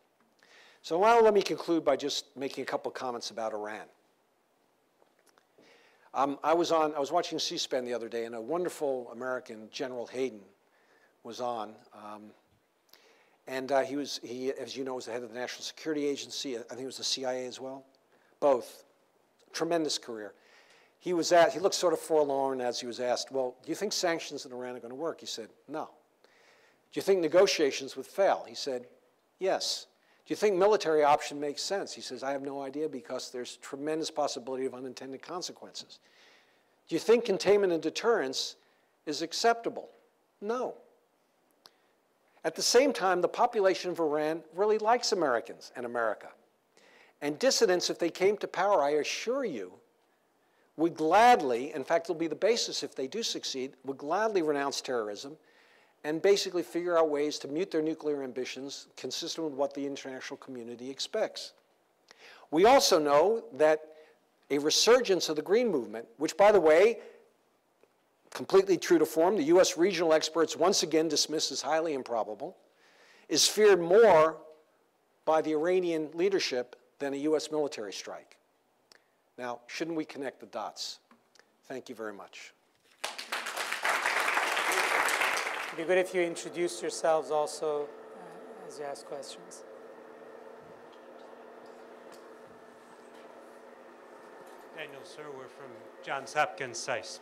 [SPEAKER 2] So now let me conclude by just making a couple comments about Iran. I was watching C-SPAN the other day, and a wonderful American, General Hayden, was on. He, as you know, was the head of the National Security Agency. I think it was the CIA as well. Both. Tremendous career. He looked sort of forlorn as he was asked, well, do you think sanctions in Iran are going to work? He said, no. Do you think negotiations would fail? He said, yes. Do you think military option makes sense? He says, I have no idea because there's tremendous possibility of unintended consequences. Do you think containment and deterrence is acceptable? No. At the same time, the population of Iran really likes Americans and America. And dissidents, if they came to power, I assure you, would gladly, in fact, it'll be the basis if they do succeed, would gladly renounce terrorism and basically figure out ways to mute their nuclear ambitions consistent with what the international community expects. We also know that a resurgence of the Green Movement, which, by the way, completely true to form, the US regional experts once again dismiss as highly improbable, is feared more by the Iranian leadership than a US military strike. Now, shouldn't we connect the dots? Thank you very much.
[SPEAKER 1] It'd be good if you introduce yourselves also as you ask questions.
[SPEAKER 3] Daniel Sir, we're from Johns Hopkins SAIS.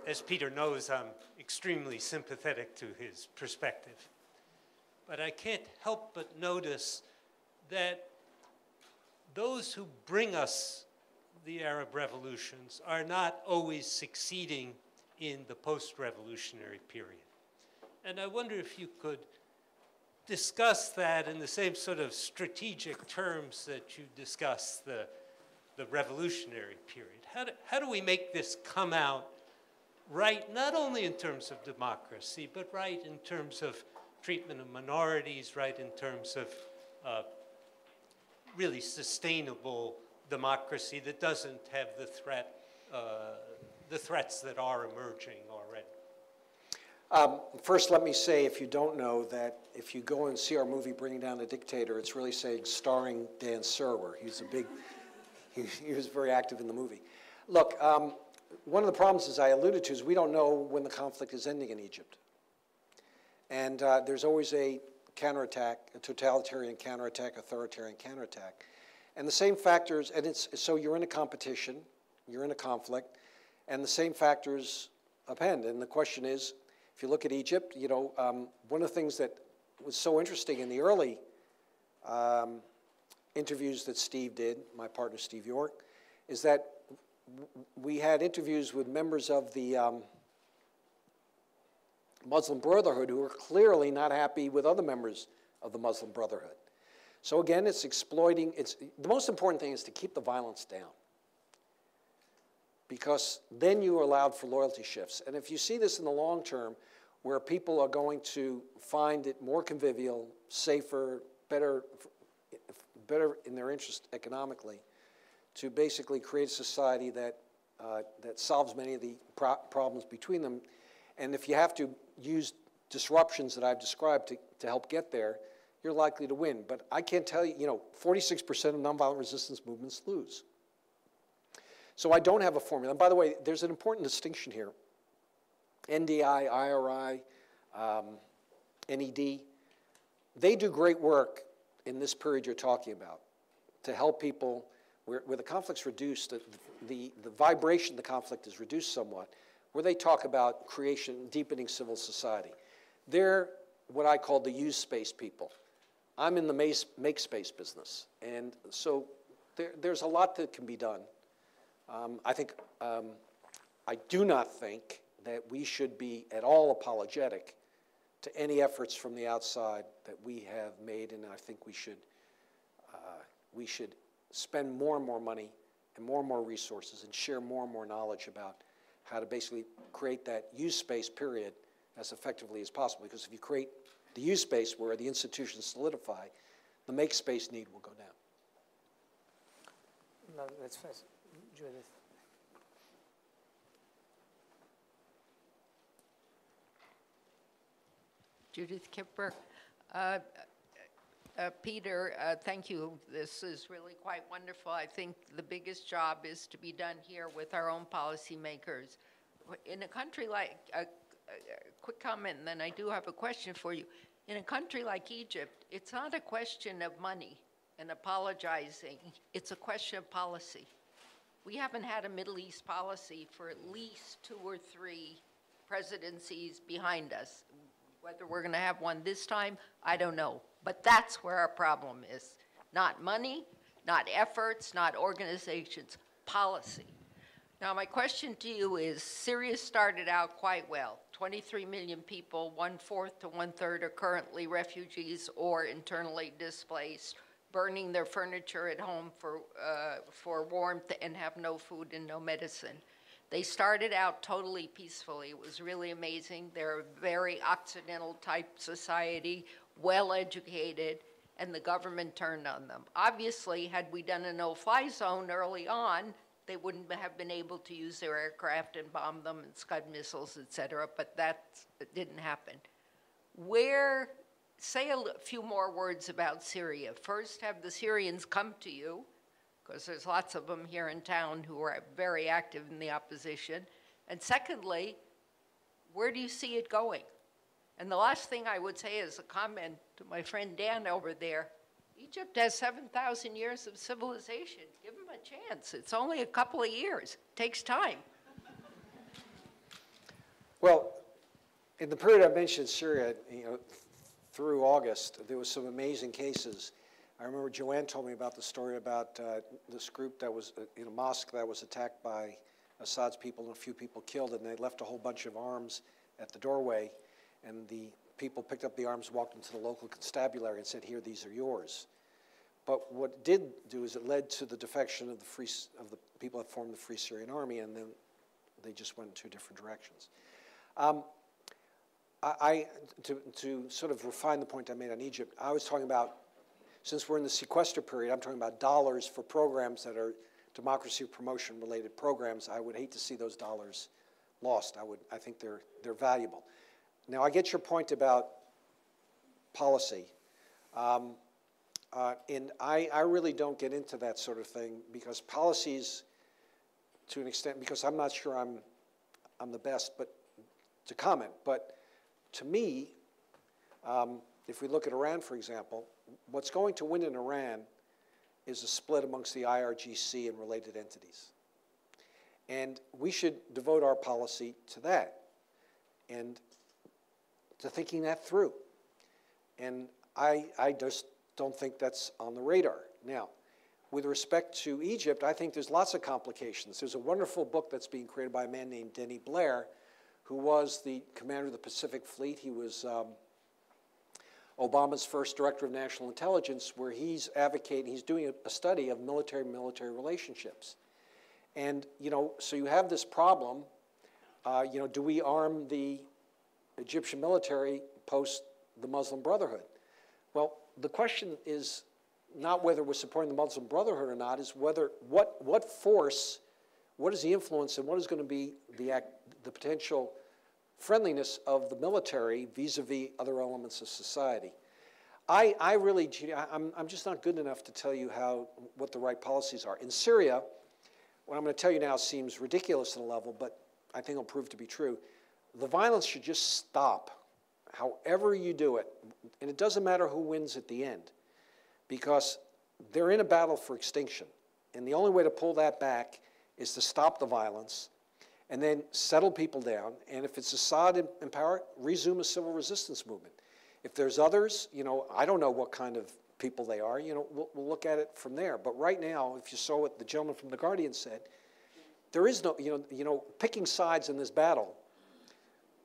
[SPEAKER 3] As Peter knows, I'm extremely sympathetic to his perspective. But I can't help but notice that those who bring us the Arab revolutions are not always succeeding in the post-revolutionary period. And I wonder if you could discuss that in the same sort of strategic terms that you discussed the revolutionary period. How do we make this come out right, not only in terms of democracy, but right in terms of treatment of minorities, right in terms of really sustainable democracy that doesn't have the threats that are emerging already?
[SPEAKER 2] First, let me say, if you don't know, that if you go and see our movie Bringing Down a Dictator, it's really saying starring Dan Serwer. He's a big, he was very active in the movie. Look, one of the problems, as I alluded to, is we don't know when the conflict is ending in Egypt. And there's always a counterattack, a totalitarian counterattack, authoritarian counterattack. And the same factors, and so you're in a competition, you're in a conflict, and the same factors append. And the question is, if you look at Egypt, you know, one of the things that was so interesting in the early interviews that Steve did, my partner Steve York, is that we had interviews with members of the Muslim Brotherhood who were clearly not happy with other members of the Muslim Brotherhood. So again, it's exploiting, the most important thing is to keep the violence down, because then you are allowed for loyalty shifts. And if you see this in the long term, where people are going to find it more convivial, safer, better in their interest economically, to basically create a society that, that solves many of the problems between them. And if you have to use disruptions that I've described to help get there, you're likely to win. But I can't tell you, you know, 46% of nonviolent resistance movements lose. So I don't have a formula. And by the way, there's an important distinction here. NDI, IRI, NED, they do great work in this period you're talking about to help people where the conflict's reduced, the vibration of the conflict is reduced somewhat, where they talk about creation, deepening civil society. They're what I call the use space people. I'm in the make space business. And so there's a lot that can be done. I do not think that we should be at all apologetic to any efforts from the outside that we have made, and I think we should spend more and more money and more resources and share more and more knowledge about how to basically create that use space period as effectively as possible. Because if you create the use space where the institutions solidify, the make space need will go down.
[SPEAKER 1] No, that's fast. Judith.
[SPEAKER 4] Judith Kipper. Peter, thank you. This is really quite wonderful. I think the biggest job is to be done here with our own policymakers. In a country like, a quick comment, and then I do have a question for you. In a country like Egypt, it's not a question of money and apologizing. It's a question of policy. We haven't had a Middle East policy for at least 2 or 3 presidencies behind us. Whether we're going to have one this time, I don't know. But that's where our problem is. Not money, not efforts, not organizations, policy. Now, my question to you is, Syria started out quite well. 23 million people, 1/4 to 1/3 are currently refugees or internally displaced, burning their furniture at home for warmth and have no food and no medicine. They started out totally peacefully. It was really amazing. They're a very Occidental type society, well educated, and the government turned on them. Obviously, had we done a no-fly zone early on, they wouldn't have been able to use their aircraft and bomb them and Scud missiles, et cetera, but that didn't happen. Say a few more words about Syria. First, have the Syrians come to you, because there's lots of them here in town who are very active in the opposition. And secondly, where do you see it going? And the last thing I would say is a comment to my friend Dan over there. Egypt has 7,000 years of civilization. Give them a chance. It's only a couple of years. It takes time.
[SPEAKER 2] Well, in the period I mentioned, Syria, through August, there was some amazing cases. I remember Joanne told me about the story about this group that was in a mosque that was attacked by Assad's people and a few people killed, and they left a whole bunch of arms at the doorway, and the people picked up the arms, walked into the local constabulary and said, here, these are yours. But what it did do is it led to the defection of the people that formed the Free Syrian Army, and then they just went in two different directions. To sort of refine the point I made on Egypt, I was talking about, since we're in the sequester period, I'm talking about dollars for programs that are democracy promotion related programs. I would hate to see those dollars lost. I think they're valuable. Now, I get your point about policy. And I really don't get into that sort of thing, because policies, to an extent, because I'm not sure I'm the best to comment, but to me, if we look at Iran, for example, what's going to win in Iran is a split amongst the IRGC and related entities. And we should devote our policy to that and to thinking that through. And I just don't think that's on the radar. Now, with respect to Egypt, I think there's lots of complications. There's a wonderful book that's being created by a man named Denny Blair, who was the commander of the Pacific Fleet. He was Obama's first director of national intelligence, where he's doing a study of military-military relationships. And, so you have this problem, do we arm the Egyptian military post the Muslim Brotherhood? Well, the question is not whether we're supporting the Muslim Brotherhood or not, is whether, what force, what is the influence, and what is going to be the potential friendliness of the military vis-a-vis other elements of society. I'm just not good enough to tell you what the right policies are. In Syria, what I'm going to tell you now seems ridiculous on a level, but I think it'll prove to be true. The violence should just stop, however you do it. And it doesn't matter who wins at the end, because they're in a battle for extinction. And the only way to pull that back is to stop the violence and then settle people down. And if it's Assad in power, resume a civil resistance movement. If there's others, I don't know what kind of people they are. We'll look at it from there. But right now, if you saw what the gentleman from The Guardian said, there is no, picking sides in this battle.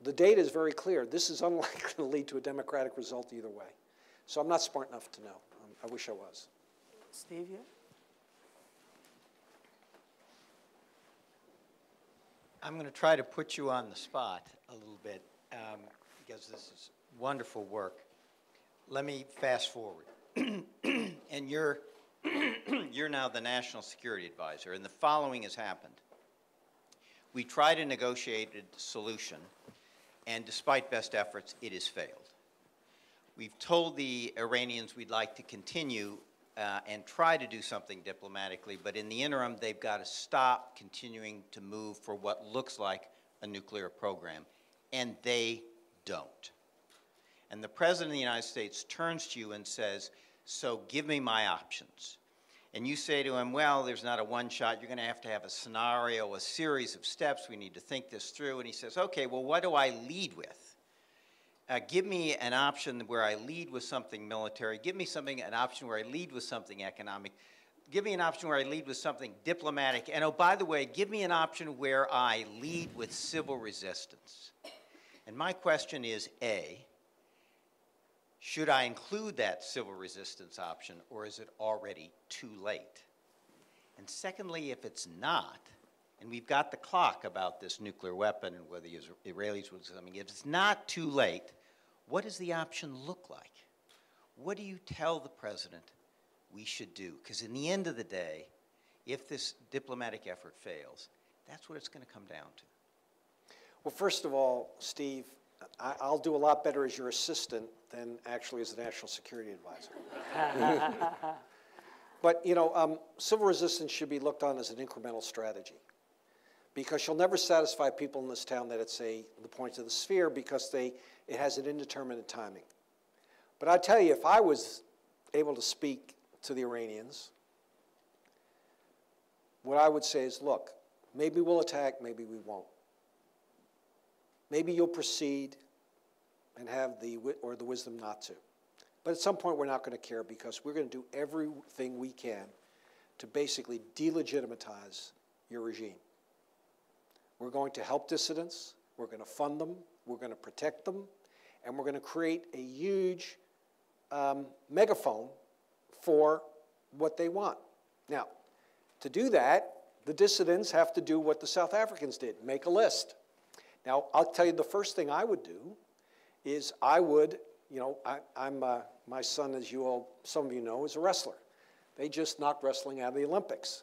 [SPEAKER 2] The data is very clear. This is unlikely to lead to a democratic result either way. So I'm not smart enough to know. I wish I was.
[SPEAKER 1] Steve, yeah?
[SPEAKER 5] I'm going to try to put you on the spot a little bit, because this is wonderful work. Let me fast forward. And you're now the National Security Advisor, and the following has happened. We tried a negotiated solution, and despite best efforts, it has failed. We've told the Iranians we'd like to continue and try to do something diplomatically, but in the interim, they've got to stop continuing to move for what looks like a nuclear program, and they don't. And the President of the United States turns to you and says, so give me my options. And you say to him, well, there's not a one shot. You're going to have a scenario, a series of steps. We need to think this through. And he says, okay, well, what do I lead with? Give me an option where I lead with something military. Give me an option where I lead with something economic. give me an option where I lead with something diplomatic. And oh, by the way, give me an option where I lead with civil resistance. And my question is, A, should I include that civil resistance option, or is it already too late? And secondly, if it's not, and we've got the clock about this nuclear weapon and whether the Israelis would do something, if it's not too late, what does the option look like? What do you tell the president we should do? Because in the end of the day, if this diplomatic effort fails, that's what it's going to come down to.
[SPEAKER 2] Well, first of all, Steve, I'll do a lot better as your assistant than actually as a national security advisor. But, you know, civil resistance should be looked on as an incremental strategy, because you'll never satisfy people in this town that it's the point of the sphere, because it has an indeterminate timing. But I tell you, if I was able to speak to the Iranians, what I would say is, look, maybe we'll attack, maybe we won't. Maybe you'll proceed and have the wisdom not to. But at some point, we're not going to care, because we're going to do everything we can to basically delegitimize your regime. We're going to help dissidents, we're going to fund them, we're going to protect them, and we're going to create a huge megaphone for what they want. Now, to do that, the dissidents have to do what the South Africans did, make a list. Now, I'll tell you, the first thing I would do is I would, you know, my son, as some of you know, is a wrestler. They just knocked wrestling out of the Olympics.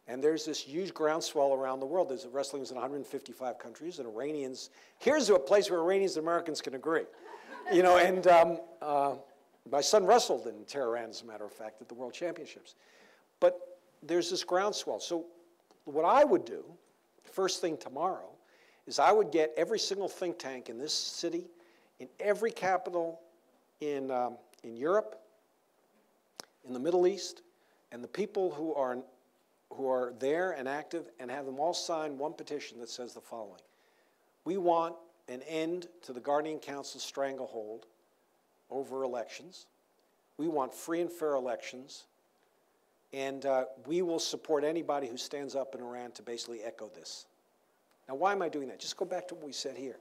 [SPEAKER 2] And there's this huge groundswell around the world. Wrestling is in 155 countries, and Iranians, here's a place where Iranians and Americans can agree. You know, and my son wrestled in Tehran, as a matter of fact, at the World Championships. But there's this groundswell. So what I would do, first thing tomorrow, is I would get every single think tank in this city, in every capital in Europe, in the Middle East, and the people who are there and active, and have them all sign one petition that says the following: we want an end to the Guardian Council's stranglehold over elections. We want free and fair elections, and we will support anybody who stands up in Iran to basically echo this. Now, why am I doing that? Just go back to what we said here.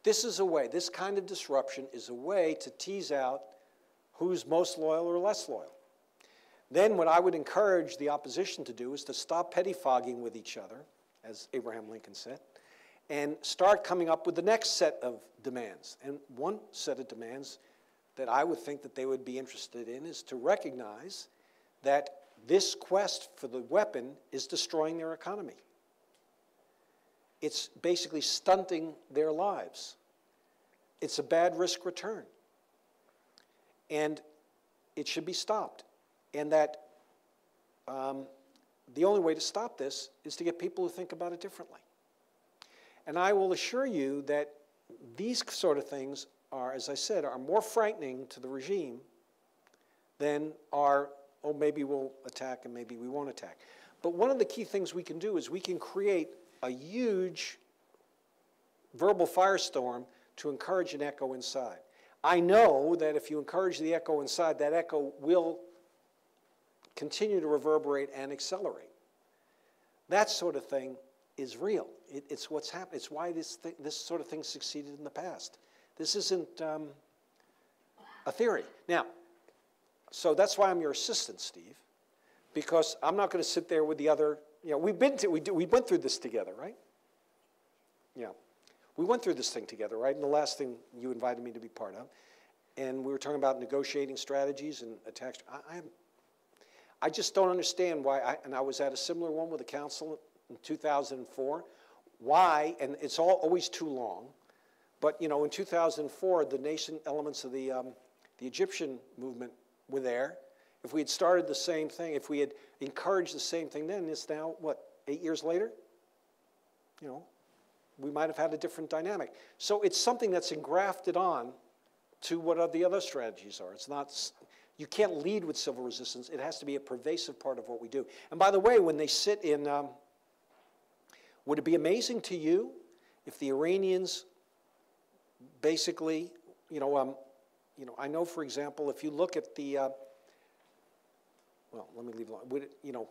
[SPEAKER 2] This is a way, this kind of disruption is a way to tease out who's most loyal or less loyal. Then what I would encourage the opposition to do is to stop pettifogging with each other, as Abraham Lincoln said, and start coming up with the next set of demands. And one set of demands that I would think that they would be interested in is to recognize that this quest for the weapon is destroying their economy. It's basically stunting their lives. It's a bad risk return. And it should be stopped. And that the only way to stop this is to get people who think about it differently. And I will assure you that these sort of things are, as I said, are more frightening to the regime than are, oh, maybe we'll attack and maybe we won't attack. But one of the key things we can do is we can create a huge verbal firestorm to encourage an echo inside. I know that if you encourage the echo inside, that echo will continue to reverberate and accelerate. That sort of thing is real. It's what's happened. It's why this sort of thing succeeded in the past. This isn't a theory. Now, so that's why I'm your assistant, Steve, because I'm not going to sit there with the other. You know, we went through this together, right? Yeah, we went through this thing together, right? And the last thing you invited me to be part of, and we were talking about negotiating strategies and attacks. I just don't understand why. And I was at a similar one with the council in 2004. Why? And it's always too long. But you know, in 2004, the nascent elements of the Egyptian movement were there. If we had started the same thing, if we had encouraged the same thing then, it's now, what, 8 years later? You know, we might have had a different dynamic. So it's something that's engrafted on to what the other strategies are. It's not, you can't lead with civil resistance. It has to be a pervasive part of what we do. And by the way, when they sit in, would it be amazing to you if the Iranians basically, I know, for example, if you look at the well, let me leave it alone. You know,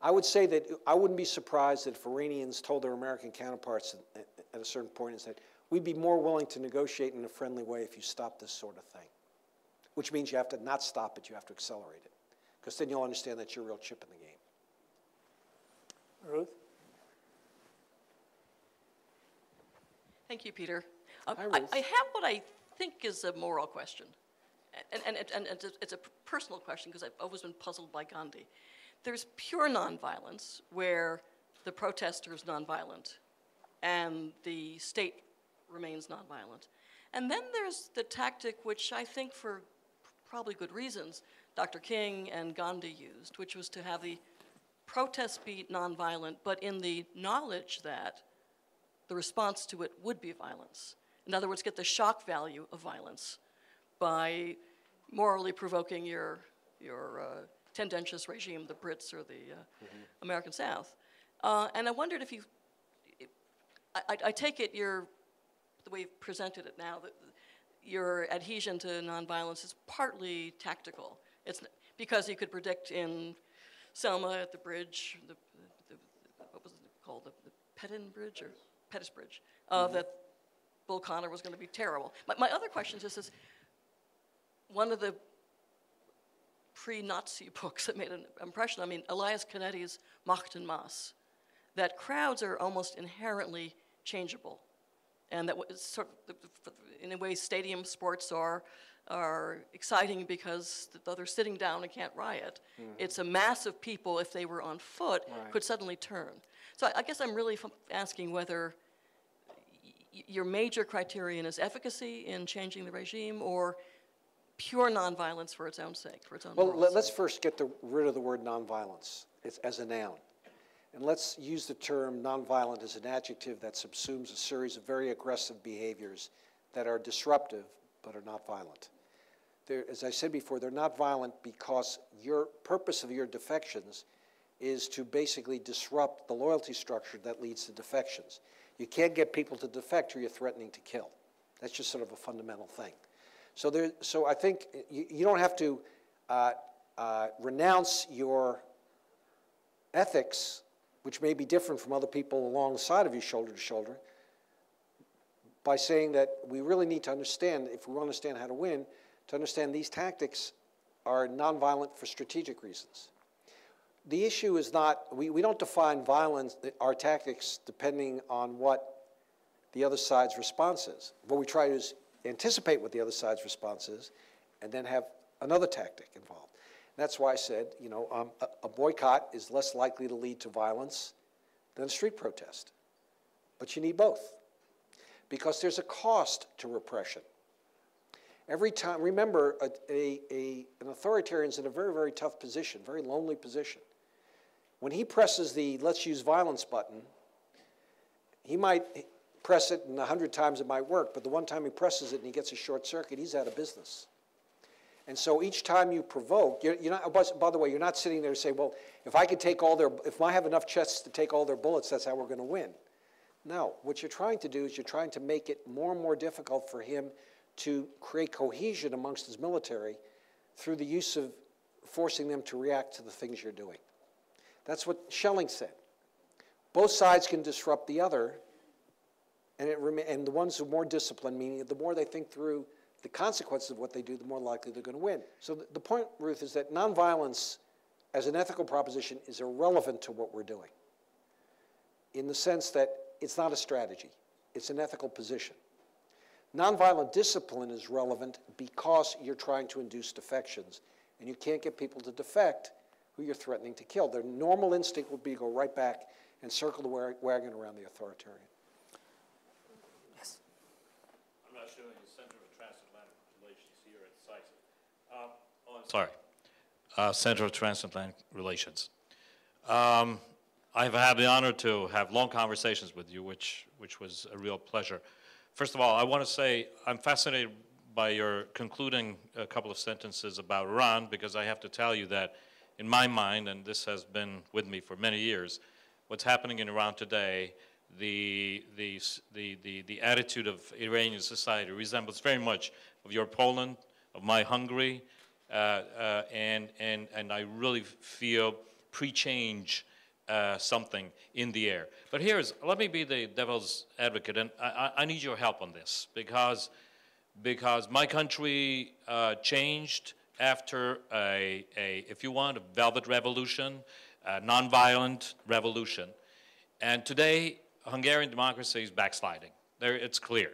[SPEAKER 2] I would say that I wouldn't be surprised that if Iranians told their American counterparts at a certain point and said, we'd be more willing to negotiate in a friendly way if you stop this sort of thing. Which means you have to not stop it, you have to accelerate it. Because then you'll understand that's your real chip in the game.
[SPEAKER 1] Ruth?
[SPEAKER 6] Thank you, Peter.
[SPEAKER 2] Hi, Ruth.
[SPEAKER 6] I have what I think is a moral question. And it's a personal question because I've always been puzzled by Gandhi. There's pure nonviolence where the protester is nonviolent and the state remains nonviolent. And then there's the tactic which I think for probably good reasons Dr. King and Gandhi used, which was to have the protest be nonviolent, but in the knowledge that the response to it would be violence. In other words, get the shock value of violence by morally provoking your tendentious regime, the Brits or the American South. And I wondered if you, I take it the way you've presented it now, that your adhesion to nonviolence is partly tactical. It's because you could predict in Selma at the bridge, what was it called, the Pettin Bridge or Pettis Bridge, that Bull Connor was going to be terrible. My other question is this: one of the pre-Nazi books that made an impression on me, Elias Canetti's Macht und Mass, that crowds are almost inherently changeable, and that it's sort of, in a way, stadium sports are exciting because they're sitting down and can't riot. It's a mass of people, if they were on foot, could suddenly turn. So I guess I'm really asking whether your major criterion is efficacy in changing the regime or pure nonviolence for its own sake, for its own moral
[SPEAKER 2] let's
[SPEAKER 6] sake.
[SPEAKER 2] first get rid of the word nonviolence as a noun. And let's use the term nonviolent as an adjective that subsumes a series of very aggressive behaviors that are disruptive but are not violent. As I said before, they're not violent because your purpose of your defections is to basically disrupt the loyalty structure that leads to defections. You can't get people to defect or you're threatening to kill. That's just sort of a fundamental thing. So I think you don't have to renounce your ethics, which may be different from other people alongside of you shoulder to shoulder, by saying that we really need to understand, if we want to understand how to win, to understand these tactics are nonviolent for strategic reasons. The issue is not, we don't define violence, our tactics, depending on what the other side's response is. What we try to do is anticipate what the other side's response is and then have another tactic involved. That's why I said, you know, a boycott is less likely to lead to violence than a street protest. But you need both, because there's a cost to repression. Every time, remember, an authoritarian's in a very, very tough position, very lonely position. When he presses the let's use violence button, he might press it and 100 times it might work, but the one time he presses it and he gets a short circuit, he's out of business. And so each time you provoke, you're not, by the way, you're not sitting there to say, well, if I could take all their, if I have enough chests to take all their bullets, that's how we're going to win. No, what you're trying to do is you're trying to make it more and more difficult for him to create cohesion amongst his military through the use of forcing them to react to the things you're doing. That's what Schelling said. Both sides can disrupt the other, and the ones who are more disciplined, meaning the more they think through the consequences of what they do, the more likely they're going to win. So the point, Ruth, is that nonviolence as an ethical proposition is irrelevant to what we're doing, in the sense that it's not a strategy. It's an ethical position. Nonviolent discipline is relevant because you're trying to induce defections, and you can't get people to defect who you're threatening to kill. Their normal instinct would be to go right back and circle the wagon around the authoritarian.
[SPEAKER 1] Yes.
[SPEAKER 7] I'm not showing the Center of Transatlantic Relations here at SAIS. Center of Transatlantic Relations. I've had the honor to have long conversations with you, which was a real pleasure. First of all, I want to say I'm fascinated by your concluding a couple of sentences about Iran, because I have to tell you that in my mind, and this has been with me for many years, what's happening in Iran today, the attitude of Iranian society resembles very much of your Poland, of my Hungary, and I really feel pre-change something in the air. But let me be the devil's advocate, and I need your help on this, because my country changed after if you want, a velvet revolution, a nonviolent revolution. And today, Hungarian democracy is backsliding. It's clear.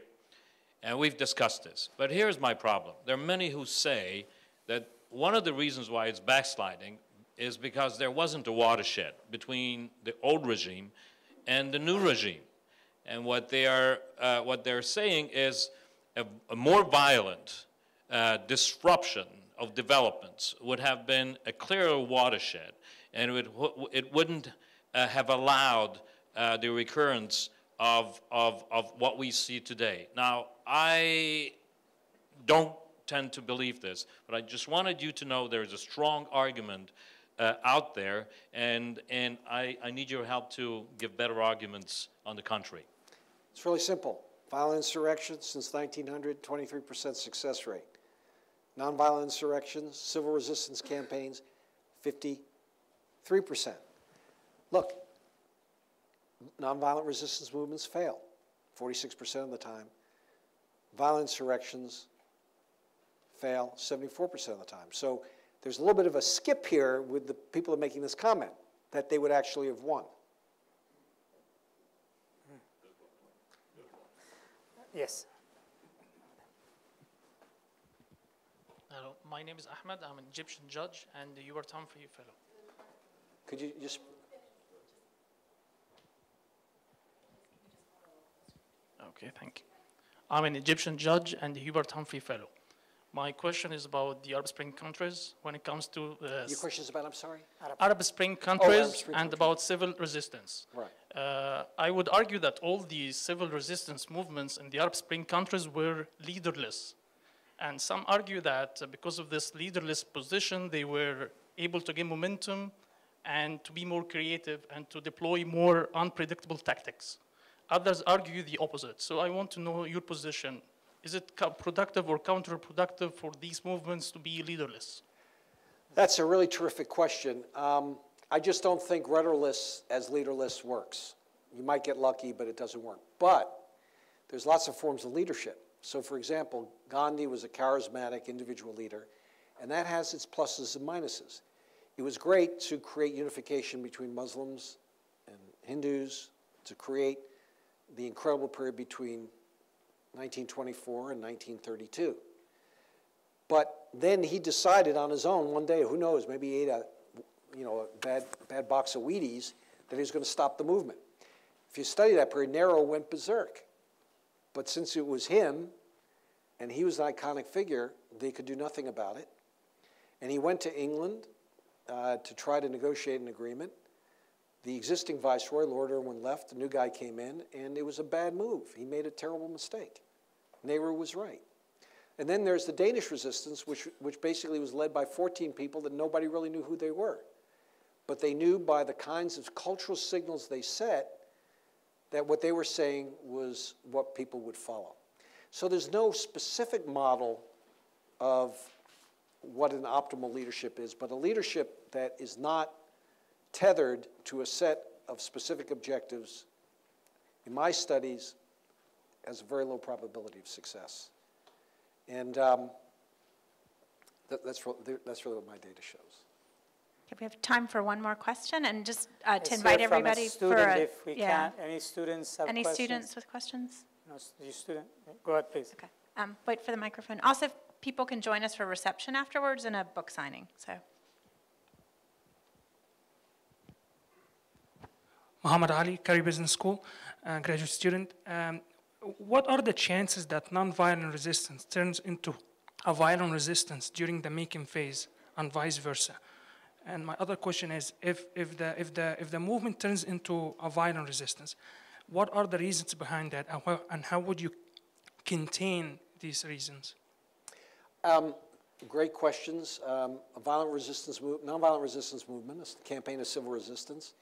[SPEAKER 7] And we've discussed this. But here's my problem. There are many who say that one of the reasons why it's backsliding is because there wasn't a watershed between the old regime and the new regime. And what they're saying is a more violent disruption of developments would have been a clearer watershed, and it wouldn't have allowed the recurrence of what we see today. Now, I don't tend to believe this, but I just wanted you to know there is a strong argument out there, and I need your help to give better arguments on the contrary.
[SPEAKER 2] It's really simple. Violent insurrections since 1900, 23% success rate. Nonviolent insurrections, civil resistance campaigns, 53%. Look, nonviolent resistance movements fail 46% of the time. Violent insurrections fail 74% of the time. So there's a little bit of a skip here with the people making this comment, that they would actually have won.
[SPEAKER 1] Yes.
[SPEAKER 8] Hello, my name is Ahmed. I'm an Egyptian judge and the Hubert Humphrey Fellow.
[SPEAKER 2] Could you just...
[SPEAKER 8] Okay, thank you. I'm an Egyptian judge and the Hubert Humphrey Fellow. My question is about the Arab Spring countries when it comes to...
[SPEAKER 2] Your question is about, I'm sorry?
[SPEAKER 8] Arab Spring countries
[SPEAKER 2] Arab Spring
[SPEAKER 8] and
[SPEAKER 2] countries.
[SPEAKER 8] about civil resistance.
[SPEAKER 2] Right.
[SPEAKER 8] I would argue that all the civil resistance movements in the Arab Spring countries were leaderless. And some argue that because of this leaderless position, they were able to gain momentum and to be more creative and to deploy more unpredictable tactics. Others argue the opposite. So I want to know your position. Is it productive or counterproductive for these movements to be leaderless?
[SPEAKER 2] That's a really terrific question. I just don't think rudderless as leaderless works. You might get lucky, but it doesn't work. But there's lots of forms of leadership. So for example, Gandhi was a charismatic individual leader, and that has its pluses and minuses. It was great to create unification between Muslims and Hindus, to create the incredible period between 1924 and 1932. But then he decided on his own one day, who knows, maybe he ate a bad box of Wheaties, that he was going to stop the movement. If you study that period, Nehru went berserk. But since it was him, and he was an iconic figure, they could do nothing about it. And he went to England to try to negotiate an agreement. The existing viceroy, Lord Irwin, left. The new guy came in, and it was a bad move. He made a terrible mistake. Nehru was right. And then there's the Danish resistance, which basically was led by 14 people that nobody really knew who they were. But they knew by the kinds of cultural signals they set that what they were saying was what people would follow. So there's no specific model of what an optimal leadership is, but a leadership that is not tethered to a set of specific objectives, in my studies, has a very low probability of success. And that's really what my data shows.
[SPEAKER 9] Okay, we have time for one more question, and just to
[SPEAKER 1] Let's
[SPEAKER 9] invite
[SPEAKER 1] hear from
[SPEAKER 9] everybody
[SPEAKER 1] a student,
[SPEAKER 9] for a,
[SPEAKER 1] if we can. Any students have
[SPEAKER 9] Any
[SPEAKER 1] questions?
[SPEAKER 9] students with questions?
[SPEAKER 1] No, you student. Go ahead, please.
[SPEAKER 9] Okay. Wait for the microphone. Also, if people can join us for reception afterwards and a book signing. So.
[SPEAKER 10] Muhammad Ali, Curry Business School, graduate student. What are the chances that nonviolent resistance turns into a violent resistance during the making phase and vice versa? And my other question is, if the movement turns into a violent resistance, what are the reasons behind that, and how would you contain these reasons?
[SPEAKER 2] Great questions. A violent resistance nonviolent resistance movement, a campaign of civil resistance,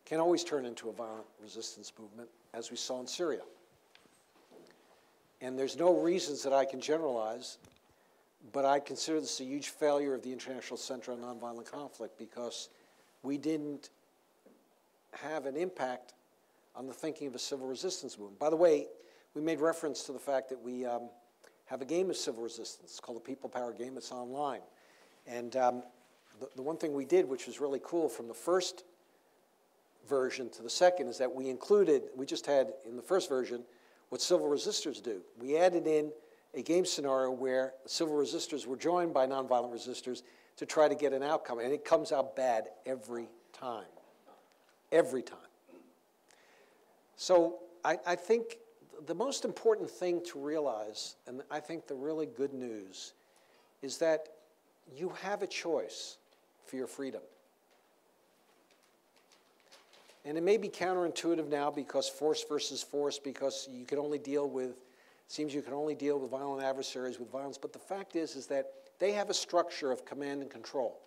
[SPEAKER 2] can always turn into a violent resistance movement, as we saw in Syria. And there's no reasons that I can generalize but I consider this a huge failure of the International Center on Nonviolent Conflict because we didn't have an impact on the thinking of a civil resistance movement. By the way, we made reference to the fact that we have a game of civil resistance. It's called the People Power Game. It's online. And the one thing we did, which was really cool from the first version to the second, is that we just had in the first version what civil resistors do. We added in a game scenario where civil resistors were joined by nonviolent resistors to try to get an outcome. And it comes out bad every time. Every time. So I think the most important thing to realize, and I think the really good news, is that you have a choice for your freedom. And it may be counterintuitive now because force versus force, because you can only deal with, seems you can only deal with violent adversaries with violence, but the fact is that they have a structure of command and control.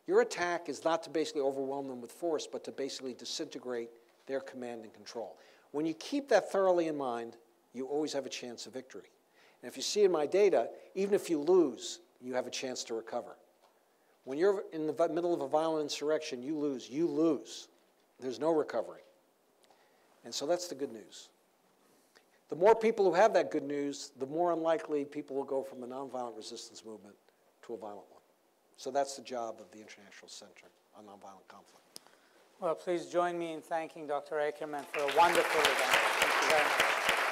[SPEAKER 2] Your attack is not to basically overwhelm them with force, but to basically disintegrate their command and control. When you keep that thoroughly in mind, you always have a chance of victory. And if you see in my data, even if you lose, you have a chance to recover. When you're in the middle of a violent insurrection, you lose. You lose. There's no recovery. And so that's the good news. The more people who have that good news, the more unlikely people will go from a nonviolent resistance movement to a violent one. So that's the job of the International Center on Nonviolent Conflict.
[SPEAKER 1] Well, please join me in thanking Dr. Ackerman for a wonderful event. Thank you very much.